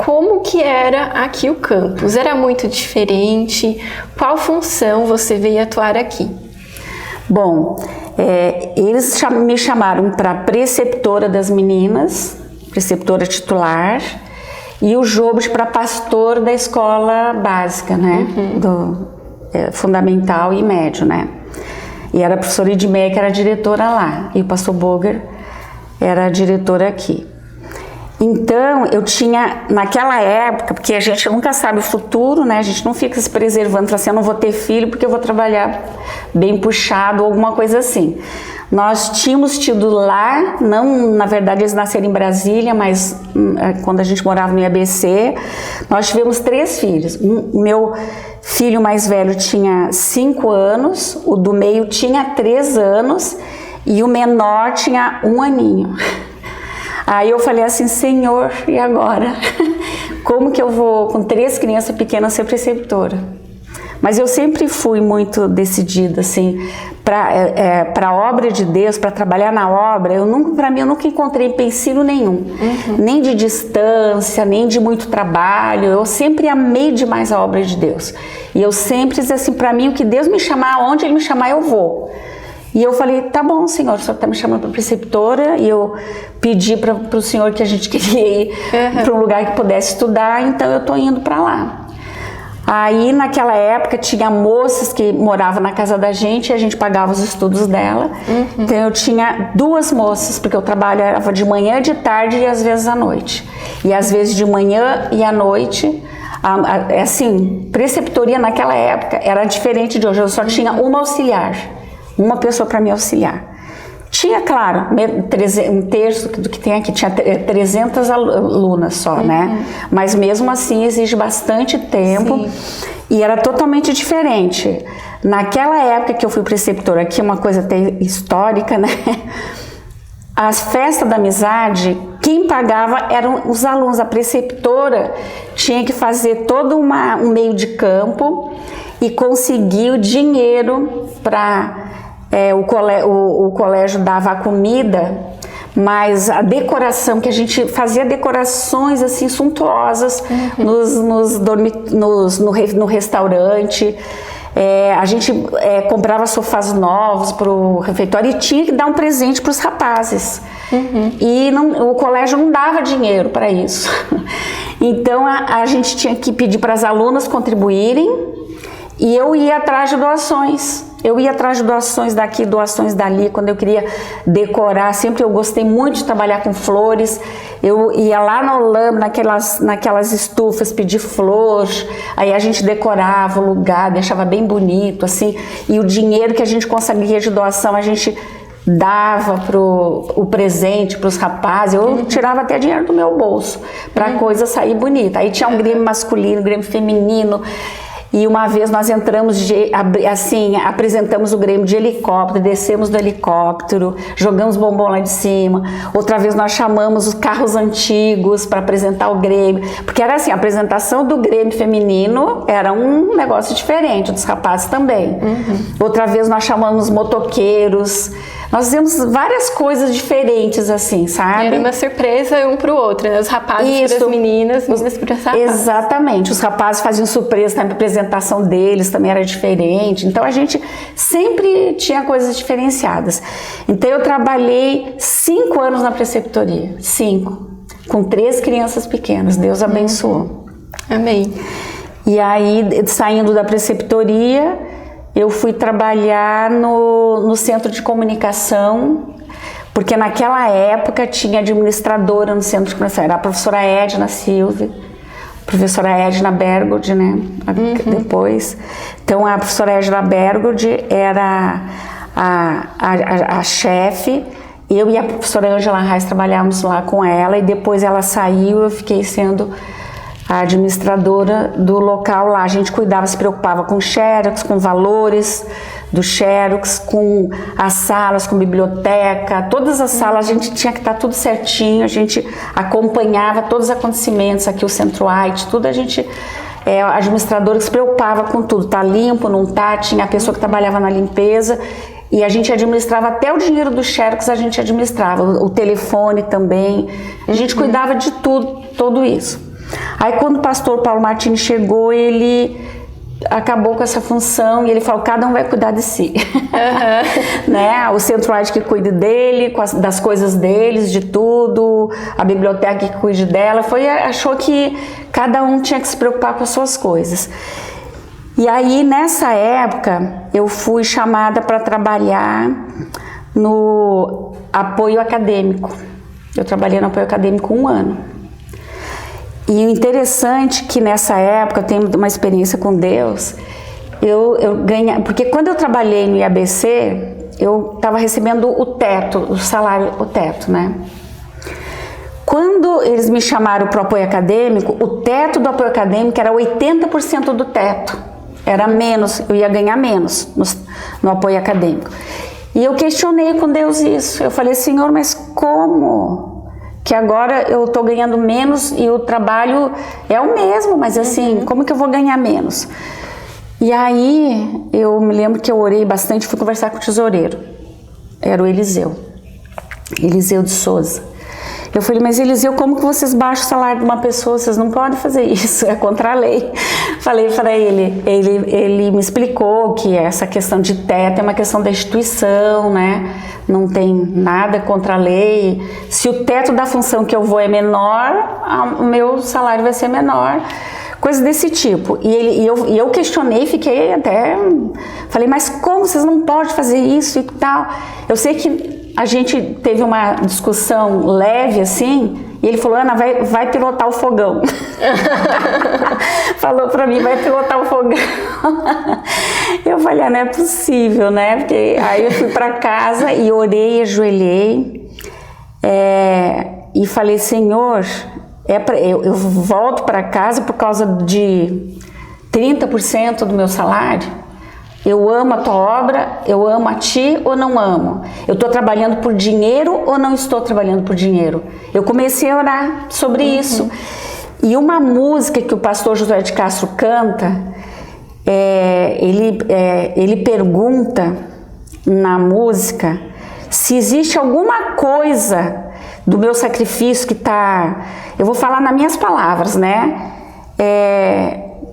como que era aqui o campus? Era muito diferente? Qual função você veio atuar aqui? Bom, eles me chamaram para preceptora das meninas, preceptora titular, e o Job para pastor da escola básica, né? Fundamental e médio, né? E era a professora Edmeia, que era a diretora lá, e o pastor Boger era a diretora aqui. Então, eu tinha, naquela época, porque a gente nunca sabe o futuro, né? A gente não fica se preservando, assim, eu não vou ter filho porque eu vou trabalhar bem puxado, ou alguma coisa assim. Nós tínhamos tido lá, não, na verdade eles nasceram em Brasília, mas quando a gente morava no IABC, nós tivemos 3 filhos. O meu filho mais velho tinha 5 anos, o do meio tinha 3 anos e o menor tinha 1 aninho. Aí eu falei assim, Senhor, e agora? Como que eu vou, com 3 crianças pequenas, ser preceptora? Mas eu sempre fui muito decidida, assim, para a obra de Deus, para trabalhar na obra. Para mim, eu nunca encontrei empecilho nenhum, nem de distância, nem de muito trabalho. Eu sempre amei demais a obra de Deus. E eu sempre disse assim, para mim, o que Deus me chamar, onde Ele me chamar, eu vou. E eu falei, tá bom, Senhor, o Senhor está me chamando para preceptora, e eu pedi para o Senhor que a gente queria ir para um lugar que pudesse estudar, então eu estou indo para lá. Aí, naquela época, tinha moças que moravam na casa da gente e a gente pagava os estudos dela. Então, eu tinha 2 moças, porque eu trabalhava de manhã, de tarde e às vezes à noite. E às vezes de manhã e à noite. Assim, preceptoria naquela época era diferente de hoje. Eu só tinha uma auxiliar, uma pessoa para me auxiliar. Tinha, claro, um terço do que tem aqui, tinha 300 alunas só, né? Mas mesmo assim exige bastante tempo. Sim. E era totalmente diferente. Naquela época que eu fui preceptora, aqui uma coisa até histórica, né? As festas da amizade, quem pagava eram os alunos. A preceptora tinha que fazer todo um meio de campo e conseguir o dinheiro para... o colégio dava a comida, mas a decoração, que a gente fazia decorações assim suntuosas no restaurante. A gente comprava sofás novos para o refeitório e tinha que dar um presente para os rapazes. E o colégio não dava dinheiro para isso. Então a gente tinha que pedir para as alunas contribuírem e eu ia atrás de doações. Eu ia atrás de doações daqui, doações dali, quando eu queria decorar. Sempre eu gostei muito de trabalhar com flores. Eu ia lá na Holanda, naquelas estufas, pedir flores. Aí a gente decorava o lugar, deixava bem bonito, assim. E o dinheiro que a gente conseguia de doação, a gente dava o presente para os rapazes. Eu tirava até dinheiro do meu bolso, para a coisa sair bonita. Aí tinha um grêmio masculino, um grêmio feminino. E uma vez nós entramos, assim, apresentamos o Grêmio de helicóptero, descemos do helicóptero, jogamos bombom lá de cima. Outra vez nós chamamos os carros antigos para apresentar o Grêmio. Porque era assim, a apresentação do Grêmio feminino era um negócio diferente, dos rapazes também. Outra vez nós chamamos motoqueiros. Nós fizemos várias coisas diferentes, assim, sabe? Era uma surpresa um pro outro, né? Os rapazes para as meninas para os rapazes. Exatamente. Os rapazes faziam surpresa na apresentação deles, também era diferente. Então, a gente sempre tinha coisas diferenciadas. Então, eu trabalhei 5 anos na preceptoria. 5. Com 3 crianças pequenas. Deus abençoou. Amém. E aí, saindo da preceptoria, eu fui trabalhar no centro de comunicação, porque naquela época tinha administradora no centro de comunicação, era a professora Edna Silva, professora Edna Bergold, né, depois. Então a professora Edna Bergold era a chefe, eu e a professora Angela Reis trabalhávamos lá com ela, e depois ela saiu, eu fiquei sendo a administradora do local lá. A gente cuidava, se preocupava com xerox, com valores do xerox, com as salas, com biblioteca, todas as salas a gente tinha que estar tudo certinho, a gente acompanhava todos os acontecimentos aqui, o Centro-White, tudo a gente, a administradora que se preocupava com tudo, tá limpo, não tá, tinha a pessoa que trabalhava na limpeza, e a gente administrava até o dinheiro do xerox, a gente administrava, o telefone também, a gente cuidava de tudo isso. Aí quando o pastor Paulo Martins chegou, ele acabou com essa função e ele falou, cada um vai cuidar de si. Né? O Centro-White que cuide dele, das coisas deles, de tudo, a biblioteca que cuide dela. Achou que cada um tinha que se preocupar com as suas coisas. E aí nessa época eu fui chamada para trabalhar no apoio acadêmico. Eu trabalhei no apoio acadêmico 1 ano. E o interessante é que nessa época, eu tenho uma experiência com Deus, eu ganhei, porque quando eu trabalhei no IABC, eu estava recebendo o teto, o salário, o teto, né? Quando eles me chamaram para o apoio acadêmico, o teto do apoio acadêmico era 80% do teto, era menos, eu ia ganhar menos no apoio acadêmico. E eu questionei com Deus isso, eu falei, Senhor, mas como? Que agora eu estou ganhando menos e o trabalho é o mesmo, mas assim, como que eu vou ganhar menos? E aí, eu me lembro que eu orei bastante, fui conversar com o tesoureiro, era o Eliseu de Souza. Eu falei, mas Eliseu, como que vocês baixam o salário de uma pessoa? Vocês não podem fazer isso, é contra a lei. Falei para ele me explicou que essa questão de teto é uma questão da instituição, né? Não tem nada contra a lei. Se o teto da função que eu vou é menor, o meu salário vai ser menor. Coisas desse tipo. E eu questionei, fiquei até... Falei, mas como vocês não podem fazer isso e tal? Eu sei que a gente teve uma discussão leve assim, e ele falou, Ana, vai pilotar o fogão. Falou pra mim, vai pilotar o fogão. Eu falei, não é possível, né? Porque aí eu fui pra casa e orei, ajoelhei, e falei, Senhor, eu volto para casa por causa de 30% do meu salário? Eu amo a tua obra, eu amo a ti ou não amo? Eu estou trabalhando por dinheiro ou não estou trabalhando por dinheiro? Eu comecei a orar sobre isso. E uma música que o pastor Josué de Castro canta, ele pergunta na música se existe alguma coisa do meu sacrifício que está... Eu vou falar nas minhas palavras, né?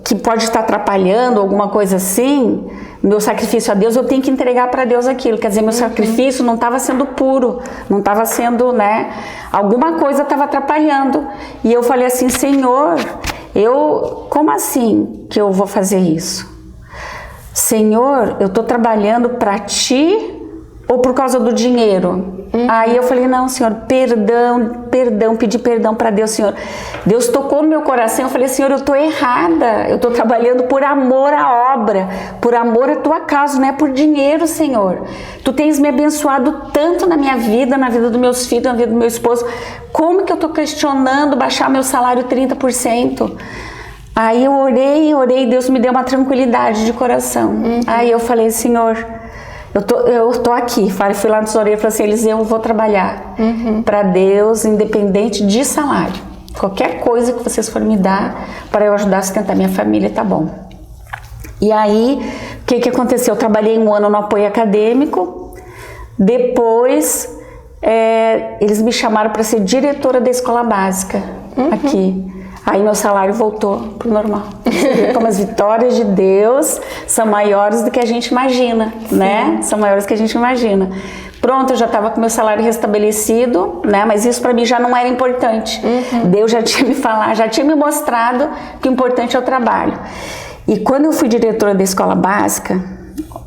Que pode estar atrapalhando, alguma coisa assim... Meu sacrifício a Deus, eu tenho que entregar para Deus aquilo. Quer dizer, meu sacrifício não estava sendo puro, não estava sendo, né? Alguma coisa estava atrapalhando. E eu falei assim, Senhor, como assim que eu vou fazer isso? Senhor, eu estou trabalhando para ti ou por causa do dinheiro? Aí eu falei, não, Senhor, pedi perdão para Deus, Senhor. Deus tocou no meu coração, eu falei, Senhor, eu estou errada, eu estou trabalhando por amor à obra, por amor à tua causa, não é por dinheiro, Senhor. Tu tens me abençoado tanto na minha vida, na vida dos meus filhos, na vida do meu esposo, como que eu estou questionando baixar meu salário 30%? Aí eu orei, Deus me deu uma tranquilidade de coração. Aí eu falei, Senhor, eu tô aqui. Fui lá no tesoureiro e falei assim, Eliseu, eu vou trabalhar para Deus, independente de salário. Qualquer coisa que vocês forem me dar para eu ajudar a sustentar minha família, tá bom. E aí, o que aconteceu? Eu trabalhei 1 ano no apoio acadêmico. Depois, eles me chamaram para ser diretora da escola básica aqui. Aí meu salário voltou pro normal. Como as vitórias de Deus são maiores do que a gente imagina, né? São maiores do que a gente imagina. Pronto, eu já estava com meu salário restabelecido, né? Mas isso para mim já não era importante. Deus já tinha me falado, já tinha me mostrado que o importante é o trabalho. E quando eu fui diretora da escola básica,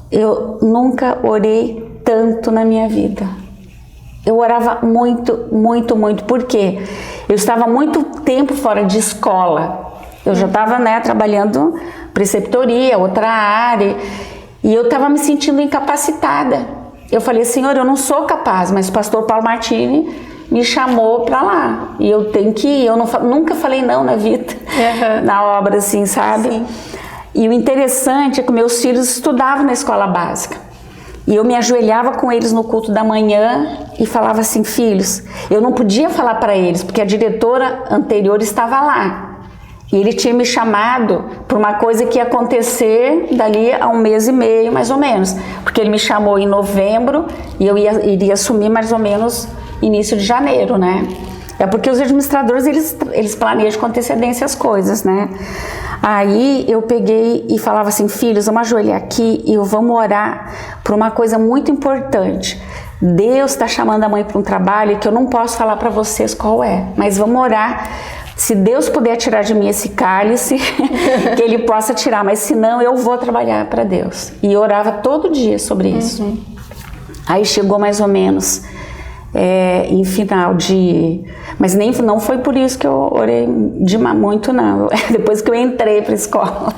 eu nunca orei tanto na minha vida. Eu orava muito, muito, muito. Por quê? Eu estava muito tempo fora de escola. Eu já estava, né, trabalhando preceptoria, outra área, e eu estava me sentindo incapacitada. Eu falei, Senhor, eu não sou capaz, mas o pastor Paulo Martini me chamou para lá. E eu tenho que ir. Eu nunca falei não na vida, na obra, assim, sabe? Sim. E o interessante é que meus filhos estudavam na escola básica. E eu me ajoelhava com eles no culto da manhã e falava assim, filhos, eu não podia falar para eles, porque a diretora anterior estava lá. E ele tinha me chamado por uma coisa que ia acontecer dali a 1 mês e meio, mais ou menos. Porque ele me chamou em novembro e eu iria assumir mais ou menos início de janeiro, né? É porque os administradores, eles planejam com antecedência as coisas, né? Aí eu peguei e falava assim, filhos, vamos ajoelhar aqui e vamos orar por uma coisa muito importante. Deus está chamando a mãe para um trabalho que eu não posso falar para vocês qual é, mas vamos orar. Se Deus puder tirar de mim esse cálice, que Ele possa tirar, mas se não, eu vou trabalhar para Deus. E eu orava todo dia sobre isso. Aí chegou mais ou menos em final de... Mas não foi por isso que eu orei muito, não. Depois que eu entrei para a escola.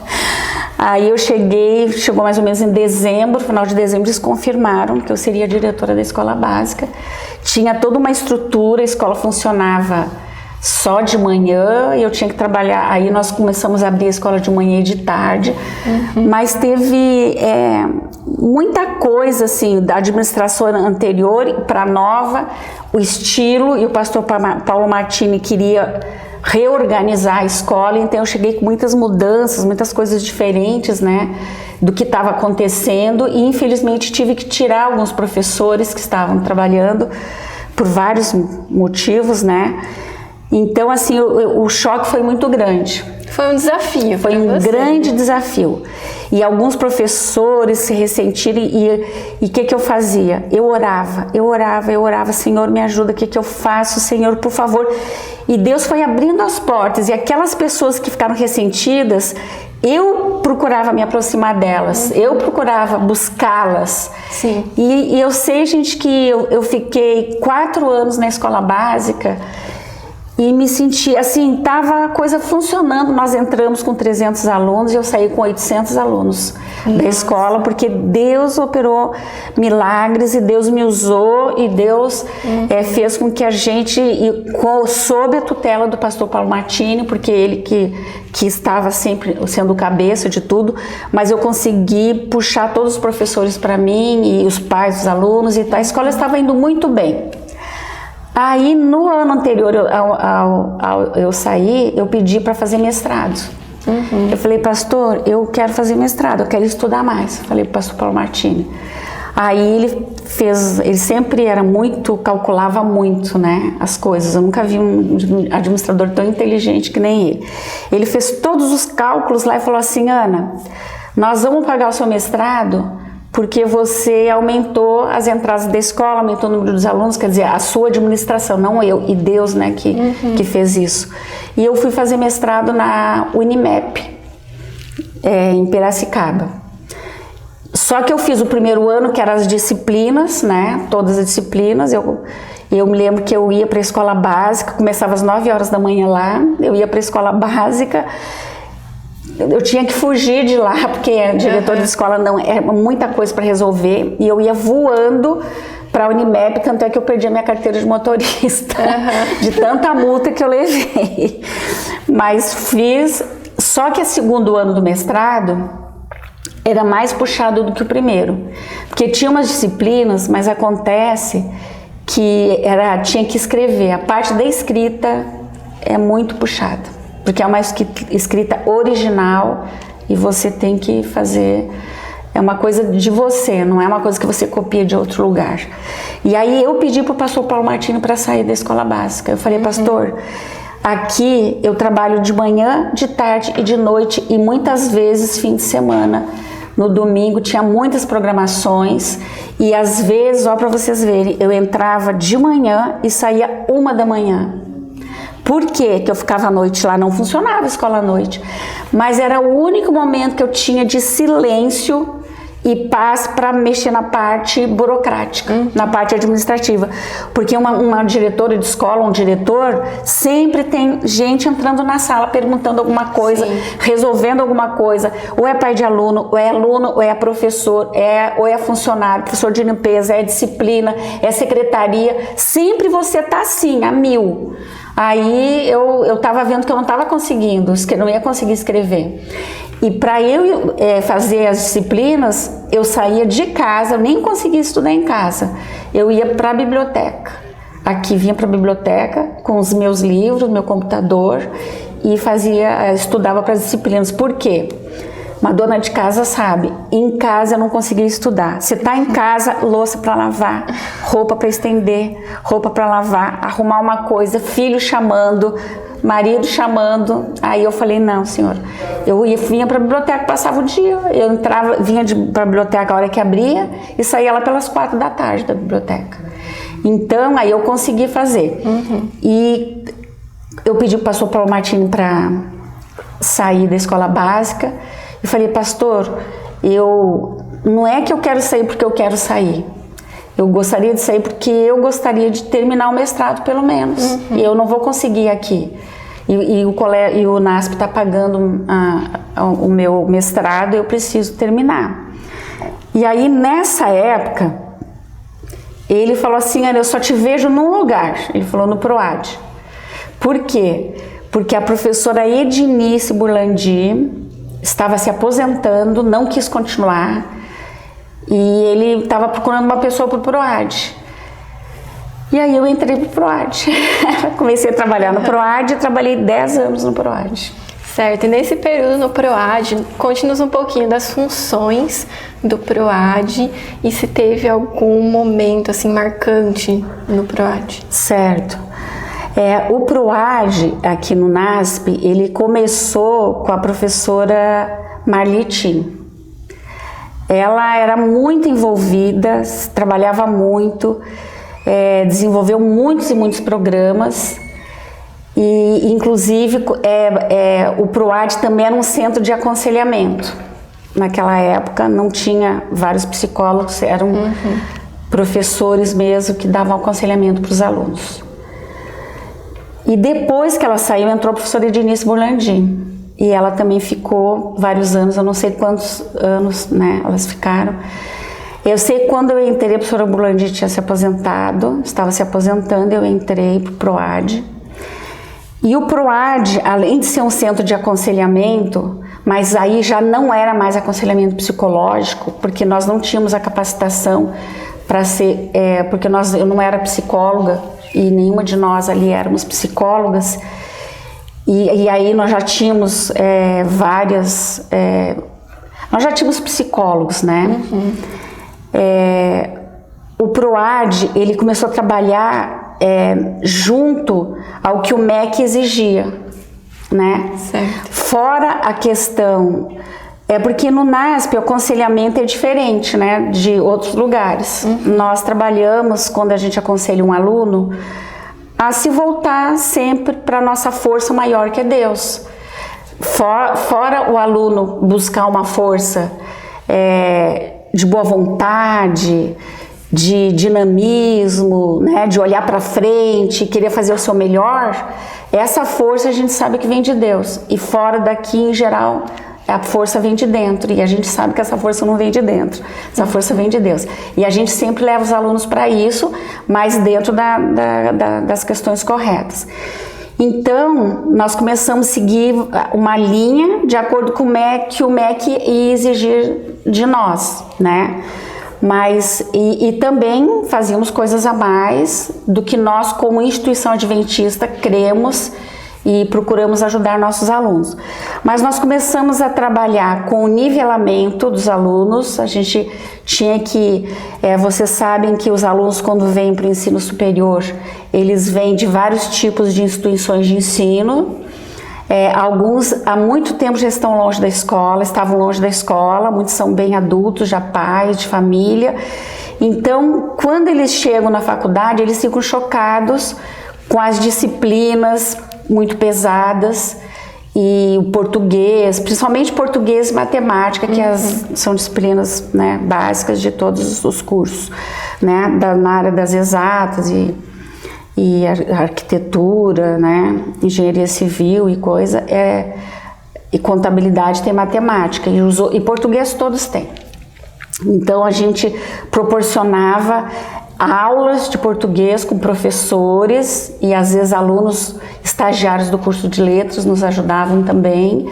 Aí eu chegou mais ou menos em dezembro, final de dezembro, eles confirmaram que eu seria diretora da escola básica. Tinha toda uma estrutura, a escola funcionava só de manhã e eu tinha que trabalhar. Aí nós começamos a abrir a escola de manhã e de tarde, mas teve muita coisa assim da administração anterior para a nova, o estilo, e o pastor Paulo Martini queria reorganizar a escola, então eu cheguei com muitas mudanças, muitas coisas diferentes, né, do que estava acontecendo, e infelizmente tive que tirar alguns professores que estavam trabalhando por vários motivos, né. Então, assim, o choque foi muito grande. Foi um desafio. Foi um grande desafio. E alguns professores se ressentiram e o que eu fazia? Eu orava, Senhor, me ajuda, o que eu faço? Senhor, por favor. E Deus foi abrindo as portas, e aquelas pessoas que ficaram ressentidas, eu procurava me aproximar delas, eu procurava buscá-las. Sim. E eu sei, gente, que eu fiquei 4 anos na escola básica, e me senti, assim, tava a coisa funcionando. Nós entramos com 300 alunos e eu saí com 800 alunos da escola, porque Deus operou milagres e Deus me usou e Deus fez com que a gente, sob a tutela do pastor Paulo Martini, porque ele que estava sempre sendo o cabeça de tudo, mas eu consegui puxar todos os professores para mim e os pais dos alunos e tal. A escola estava indo muito bem. Aí, no ano anterior ao eu sair, eu pedi para fazer mestrado. Eu falei, pastor, eu quero fazer mestrado, eu quero estudar mais. Falei para o pastor Paulo Martini. Aí ele sempre era muito, calculava muito, né, as coisas. Eu nunca vi um administrador tão inteligente que nem ele. Ele fez todos os cálculos lá e falou assim, Ana, nós vamos pagar o seu mestrado porque você aumentou as entradas da escola, aumentou o número dos alunos, quer dizer, a sua administração, não eu, e Deus, né, que fez isso. E eu fui fazer mestrado na Unimep, em Piracicaba. Só que eu fiz o primeiro ano, que eram as disciplinas, né, todas as disciplinas. Eu me lembro que eu ia para a escola básica, começava às 9 horas da manhã lá, eu ia para a escola básica. Eu tinha que fugir de lá, porque a diretora de escola não é muita coisa para resolver, e eu ia voando para a Unimep, tanto é que eu perdi a minha carteira de motorista, de tanta multa que eu levei. Mas fiz, Só que o segundo ano do mestrado era mais puxado do que o primeiro, porque tinha umas disciplinas, mas acontece que tinha que escrever. A parte da escrita é muito puxada, porque é uma escrita original e você tem que fazer, é uma coisa de você, não é uma coisa que você copia de outro lugar. E aí eu pedi para o pastor Paulo Martini para sair da escola básica. Eu falei, pastor, aqui eu trabalho de manhã, de tarde e de noite e muitas vezes fim de semana. No domingo tinha muitas programações e às vezes, ó, para vocês verem, eu entrava de manhã e saía 1 da manhã. Por quê? Que eu ficava à noite lá, não funcionava a escola à noite, mas era o único momento que eu tinha de silêncio e paz para mexer na parte burocrática, na parte administrativa, porque uma diretora de escola, um diretor, sempre tem gente entrando na sala perguntando alguma coisa, resolvendo alguma coisa, ou é pai de aluno, ou é professor, ou é funcionário, professor de limpeza, é disciplina, é secretaria, sempre você tá assim, a 1000. Aí eu tava vendo que eu não tava conseguindo, que eu não ia conseguir escrever. E para eu fazer as disciplinas, eu saía de casa, eu nem conseguia estudar em casa. Eu ia para a biblioteca. Aqui vinha para a biblioteca com os meus livros, meu computador e estudava para as disciplinas. Por quê? Uma dona de casa sabe, em casa eu não conseguia estudar. Você tá em casa, louça para lavar, roupa para estender, roupa para lavar, arrumar uma coisa, filho chamando, marido chamando. Aí eu falei, não, senhor, vinha para a biblioteca, passava o dia, eu vinha para a biblioteca a hora que abria e saía lá pelas 4 da tarde da biblioteca. Então, aí eu consegui fazer. E eu pedi para o pastor Paulo Martini para sair da escola básica. Eu falei, pastor, não é que eu quero sair porque eu quero sair. Eu gostaria de sair porque eu gostaria de terminar o mestrado, pelo menos. E eu não vou conseguir aqui. E o NASP está pagando o meu mestrado, eu preciso terminar. E aí, nessa época, ele falou assim, eu só te vejo num lugar. Ele falou no PROAD. Por quê? Porque a professora Edinice Burlandi estava se aposentando, não quis continuar, e ele estava procurando uma pessoa para o PROAD. E aí eu entrei para o PROAD. Comecei a trabalhar no PROAD e trabalhei 10 anos no PROAD. Certo, e nesse período no PROAD, conte-nos um pouquinho das funções do PROAD e se teve algum momento assim marcante no PROAD. Certo. O PROAD aqui no NASP, ele começou com a professora Marli Tim. Ela era muito envolvida, trabalhava muito, desenvolveu muitos e muitos programas e inclusive o PROAD também era um centro de aconselhamento. Naquela época não tinha vários psicólogos, eram professores mesmo que davam aconselhamento para os alunos. E depois que ela saiu, entrou a professora Edinice Burlandi. E ela também ficou vários anos, eu não sei quantos anos, né, elas ficaram. Eu sei que quando eu entrei, a professora Burlandi tinha se aposentado, estava se aposentando, eu entrei para o PROAD. E o PROAD, além de ser um centro de aconselhamento, mas aí já não era mais aconselhamento psicológico, porque nós não tínhamos a capacitação para ser, porque eu não era psicóloga, e nenhuma de nós ali éramos psicólogas, e aí nós já tínhamos nós já tínhamos psicólogos, né? O PROAD, ele começou a trabalhar junto ao que o MEC exigia, né? Certo. Fora a questão, porque no NASP o aconselhamento é diferente, né, de outros lugares. Nós trabalhamos, quando a gente aconselha um aluno, a se voltar sempre para a nossa força maior, que é Deus. Fora o aluno buscar uma força de boa vontade, de dinamismo, né, de olhar para frente, querer fazer o seu melhor, essa força a gente sabe que vem de Deus. E fora daqui, em geral, a força vem de dentro, e a gente sabe que essa força não vem de dentro, essa força vem de Deus. E a gente sempre leva os alunos para isso, mas dentro das questões corretas. Então, nós começamos a seguir uma linha de acordo com que o MEC ia exigir de nós, né? Mas, e também fazíamos coisas a mais do que nós, como instituição adventista, cremos e procuramos ajudar nossos alunos. Mas nós começamos a trabalhar com o nivelamento dos alunos. A gente tinha que, vocês sabem que os alunos, quando vêm para o ensino superior, eles vêm de vários tipos de instituições de ensino. Alguns há muito tempo já estão longe da escola, estavam longe da escola, muitos são bem adultos, já pais, de família. Então, quando eles chegam na faculdade, eles ficam chocados com as disciplinas muito pesadas e o português, principalmente português e matemática, que são disciplinas, né, básicas de todos os cursos, né, na área das exatas e arquitetura, né, engenharia civil e coisa, e contabilidade tem matemática, e português todos têm. Então a gente proporcionava aulas de português com professores e às vezes alunos estagiários do curso de letras nos ajudavam também.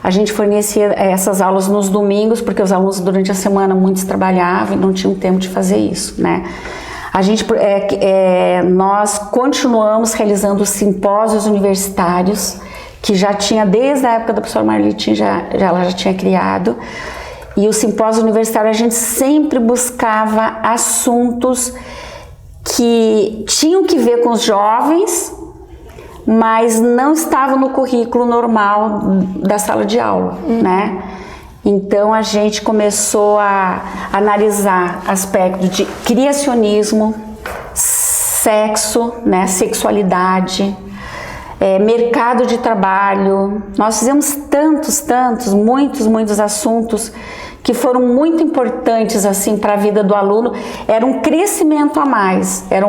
A gente fornecia essas aulas nos domingos, porque os alunos durante a semana muitos trabalhavam e não tinham tempo de fazer isso, né? Nós continuamos realizando os simpósios universitários, que já tinha desde a época da professora Marlitin, ela já tinha criado. E o simpósio universitário a gente sempre buscava assuntos que tinham que ver com os jovens, mas não estavam no currículo normal da sala de aula, né? Então a gente começou a analisar aspectos de criacionismo, sexo, né, sexualidade, mercado de trabalho. Nós fizemos muitos assuntos que foram muito importantes assim para a vida do aluno. Era um crescimento a mais, era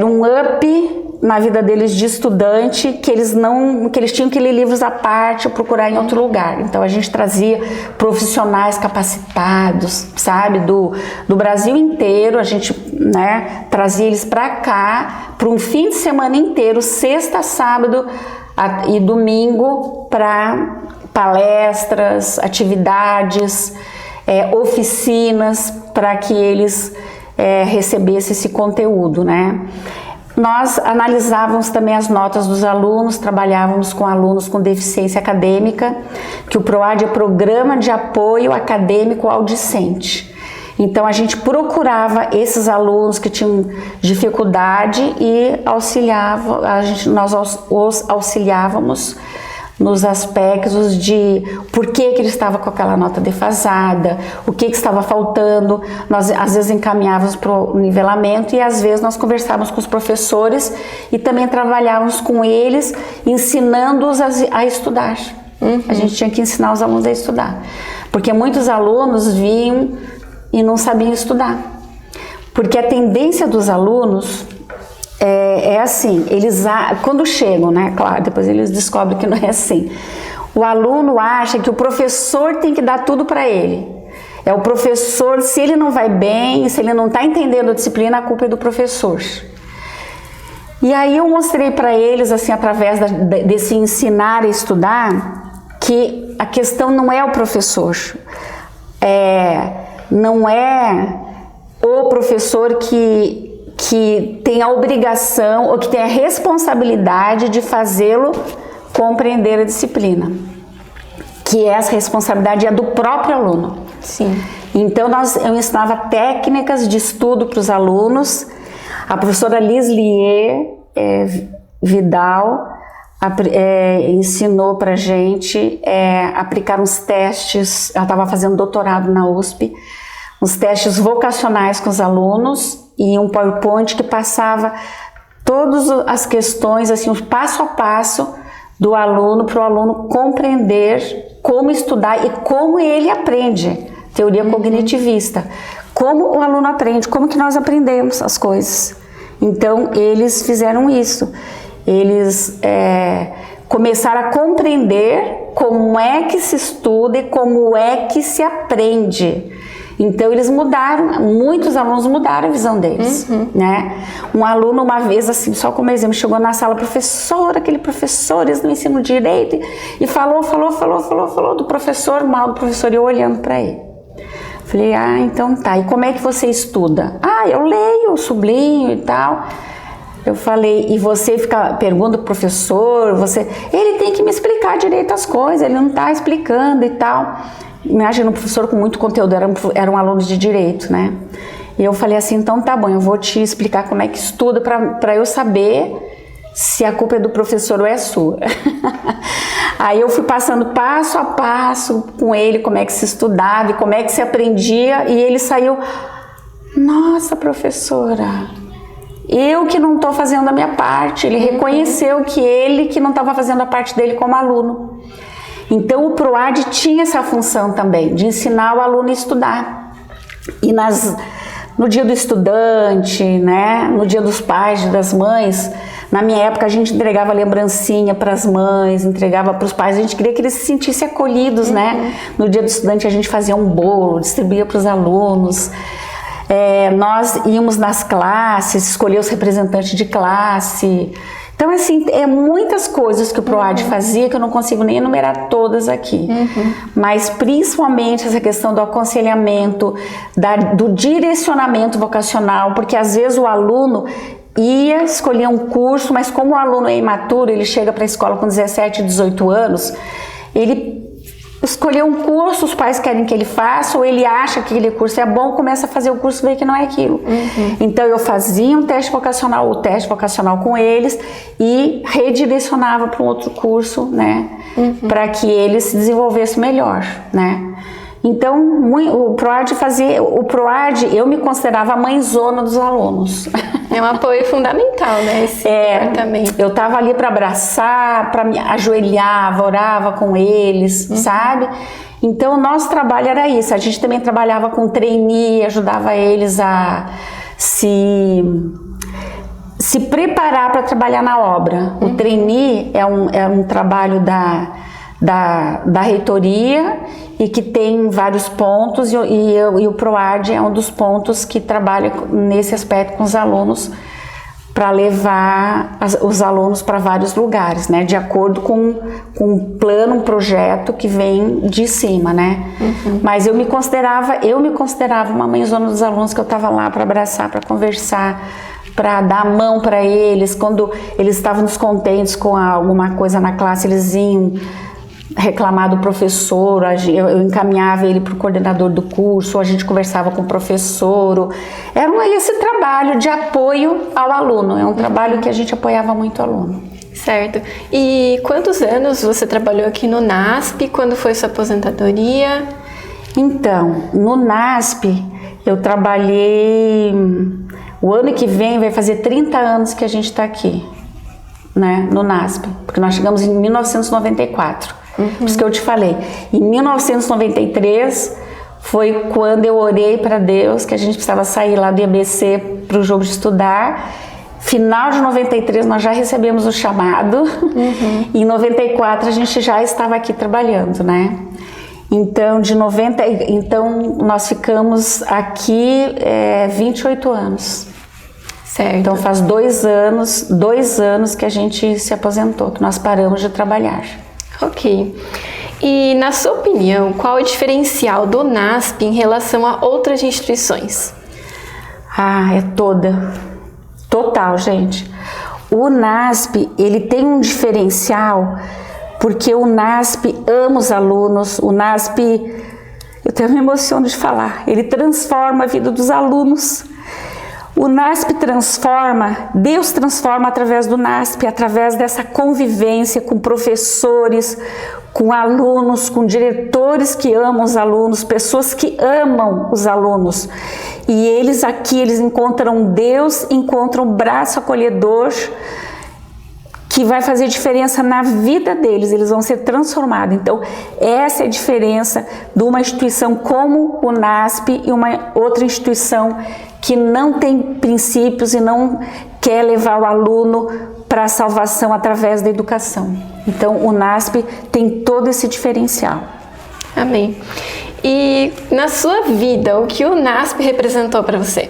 um up na vida deles de estudante, que eles tinham que ler livros à parte ou procurar em outro lugar. Então a gente trazia profissionais capacitados, sabe, do Brasil inteiro. A gente, né, trazia eles para cá para um fim de semana inteiro, sexta, sábado e domingo, para palestras, atividades, oficinas, para que eles recebessem esse conteúdo, né? Nós analisávamos também as notas dos alunos, trabalhávamos com alunos com deficiência acadêmica, que o PROAD é Programa de Apoio Acadêmico ao Discente. Então a gente procurava esses alunos que tinham dificuldade e nós os auxiliávamos nos aspectos de por que ele estava com aquela nota defasada, o que estava faltando. Nós às vezes encaminhávamos para o nivelamento e às vezes nós conversávamos com os professores e também trabalhávamos com eles, ensinando-os a estudar. A gente tinha que ensinar os alunos a estudar, porque muitos alunos vinham e não sabiam estudar, porque a tendência dos alunos assim, eles quando chegam, né, claro, depois eles descobrem que não é assim. O aluno acha que o professor tem que dar tudo para ele. É o professor, se ele não vai bem, se ele não está entendendo a disciplina, a culpa é do professor. E aí eu mostrei para eles, assim, através desse ensinar a estudar, que a questão não é o professor, não é o professor que tem a obrigação ou que tem a responsabilidade de fazê-lo compreender a disciplina, que essa responsabilidade é do próprio aluno. Sim. Então eu ensinava técnicas de estudo para os alunos. A professora Lislier Vidal ensinou para a gente aplicar uns testes. Ela estava fazendo doutorado na USP, uns testes vocacionais com os alunos, e um PowerPoint que passava todas as questões, assim, o passo a passo do aluno, para o aluno compreender como estudar e como ele aprende. Teoria cognitivista. Como o aluno aprende, como que nós aprendemos as coisas. Então, eles fizeram isso. Eles começaram a compreender como é que se estuda e como é que se aprende. Então eles mudaram, muitos alunos mudaram a visão deles, né? Um aluno uma vez, assim, só como exemplo, chegou na sala, aquele professor, eles não ensinam direito, e falou do professor, mal do professor, e eu olhando para ele. Falei, então tá, e como é que você estuda? Eu leio, sublinho e tal. Eu falei, e você pergunta pro professor, ele tem que me explicar direito as coisas, ele não tá explicando e tal. Imagina um professor com muito conteúdo, era um aluno de direito, né? E eu falei assim, então tá bom, eu vou te explicar como é que estuda para eu saber se a culpa é do professor ou é sua. Aí eu fui passando passo a passo com ele, como é que se estudava e como é que se aprendia, e ele saiu, nossa, professora, eu que não estou fazendo a minha parte. Ele reconheceu que não estava fazendo a parte dele como aluno. Então o PROAD tinha essa função também, de ensinar o aluno a estudar. E no dia do estudante, né, no dia dos pais, das mães, na minha época a gente entregava lembrancinha para as mães, entregava para os pais, a gente queria que eles se sentissem acolhidos, né? No dia do estudante a gente fazia um bolo, distribuía para os alunos. Nós íamos nas classes, escolher os representantes de classe. Então, assim, muitas coisas que o PROAD fazia que eu não consigo nem enumerar todas aqui. Mas, principalmente, essa questão do aconselhamento, do direcionamento vocacional, porque, às vezes, o aluno ia escolher um curso, mas como o aluno é imaturo, ele chega para a escola com 17, 18 anos, ele escolher um curso, os pais querem que ele faça, ou ele acha que aquele curso é bom, começa a fazer o curso e vê que não é aquilo. Então eu fazia o teste vocacional com eles e redirecionava para um outro curso, né, para que ele se desenvolvesse melhor, né. Então o PROAD eu me considerava a mãezona dos alunos. É um apoio fundamental, né, esse departamento. Eu estava ali para abraçar, para me ajoelhava, orava com eles, sabe? Então o nosso trabalho era isso. A gente também trabalhava com trainee, ajudava eles a se preparar para trabalhar na obra. O trainee é um trabalho da reitoria e que tem vários pontos, e o PROAD é um dos pontos que trabalha nesse aspecto com os alunos, para levar os alunos para vários lugares, né, de acordo com um plano, um projeto que vem de cima, né. Mas eu me considerava uma mãezona dos alunos, que eu estava lá para abraçar, para conversar, para dar a mão para eles. Quando eles estavam descontentes com alguma coisa na classe, eles iam reclamar do professor, eu encaminhava ele para o coordenador do curso, ou a gente conversava com o professor. Era esse trabalho de apoio ao aluno, é um trabalho que a gente apoiava muito o aluno. Certo. E quantos anos você trabalhou aqui no NASP? Quando foi sua aposentadoria? Então, no NASP eu trabalhei, o ano que vem vai fazer 30 anos que a gente está aqui, né, no NASP, porque nós chegamos em 1994. Por isso que eu te falei, em 1993 foi quando eu orei para Deus que a gente precisava sair lá do IABC para o jogo de estudar. Final de 93 nós já recebemos o chamado, e em 94 a gente já estava aqui trabalhando, né? Então, nós ficamos aqui 28 anos. Certo. Então faz 2 anos que a gente se aposentou, que nós paramos de trabalhar. Ok. E, na sua opinião, qual é o diferencial do NASP em relação a outras instituições? É total, gente. O NASP, ele tem um diferencial, porque o NASP ama os alunos, o NASP, eu até me emociono de falar, ele transforma a vida dos alunos. O NASP Deus transforma através do NASP, através dessa convivência com professores, com alunos, com diretores que amam os alunos, pessoas que amam os alunos. E eles encontram Deus, encontram o braço acolhedor, que vai fazer diferença na vida deles, eles vão ser transformados. Então, essa é a diferença de uma instituição como o NASP e uma outra instituição que não tem princípios e não quer levar o aluno para a salvação através da educação. Então, o NASP tem todo esse diferencial. Amém. E na sua vida, o que o NASP representou para você?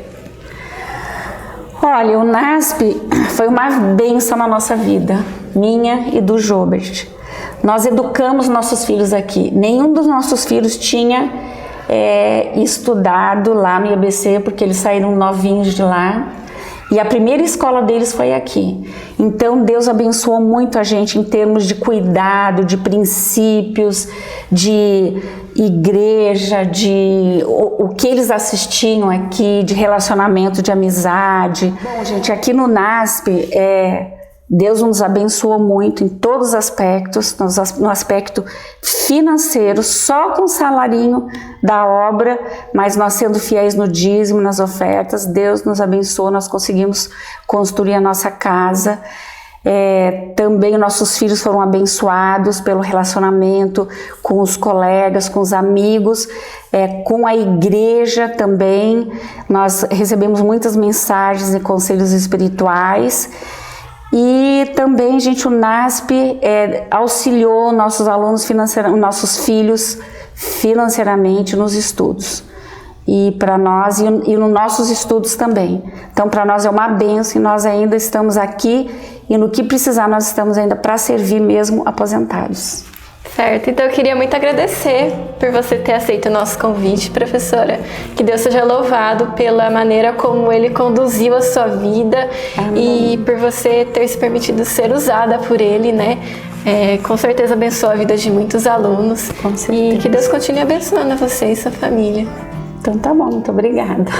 Olha, o NASP foi uma bênção na nossa vida, minha e do Jobert. Nós educamos nossos filhos aqui. Nenhum dos nossos filhos tinha estudado lá no IABC, porque eles saíram novinhos de lá. E a primeira escola deles foi aqui. Então Deus abençoou muito a gente em termos de cuidado, de princípios, de igreja, de o que eles assistiam aqui, de relacionamento, de amizade. Bom, gente, aqui no NASP, Deus nos abençoou muito em todos os aspectos, no aspecto financeiro, só com o salarinho da obra, mas nós sendo fiéis no dízimo, nas ofertas, Deus nos abençoou, nós conseguimos construir a nossa casa. Também nossos filhos foram abençoados pelo relacionamento com os colegas, com os amigos, com a igreja também. Nós recebemos muitas mensagens e conselhos espirituais. E também, gente, o NASP auxiliou nossos alunos nossos filhos financeiramente nos estudos. E para nós, e nos nossos estudos também. Então, para nós é uma bênção e nós ainda estamos aqui e no que precisar nós estamos ainda para servir mesmo aposentados. Certo, então eu queria muito agradecer por você ter aceito o nosso convite, professora. Que Deus seja louvado pela maneira como Ele conduziu a sua vida. Amém. E por você ter se permitido ser usada por Ele, né? Com certeza abençoa a vida de muitos alunos. Com certeza. E que Deus continue abençoando a você e sua família. Então tá bom, muito obrigada.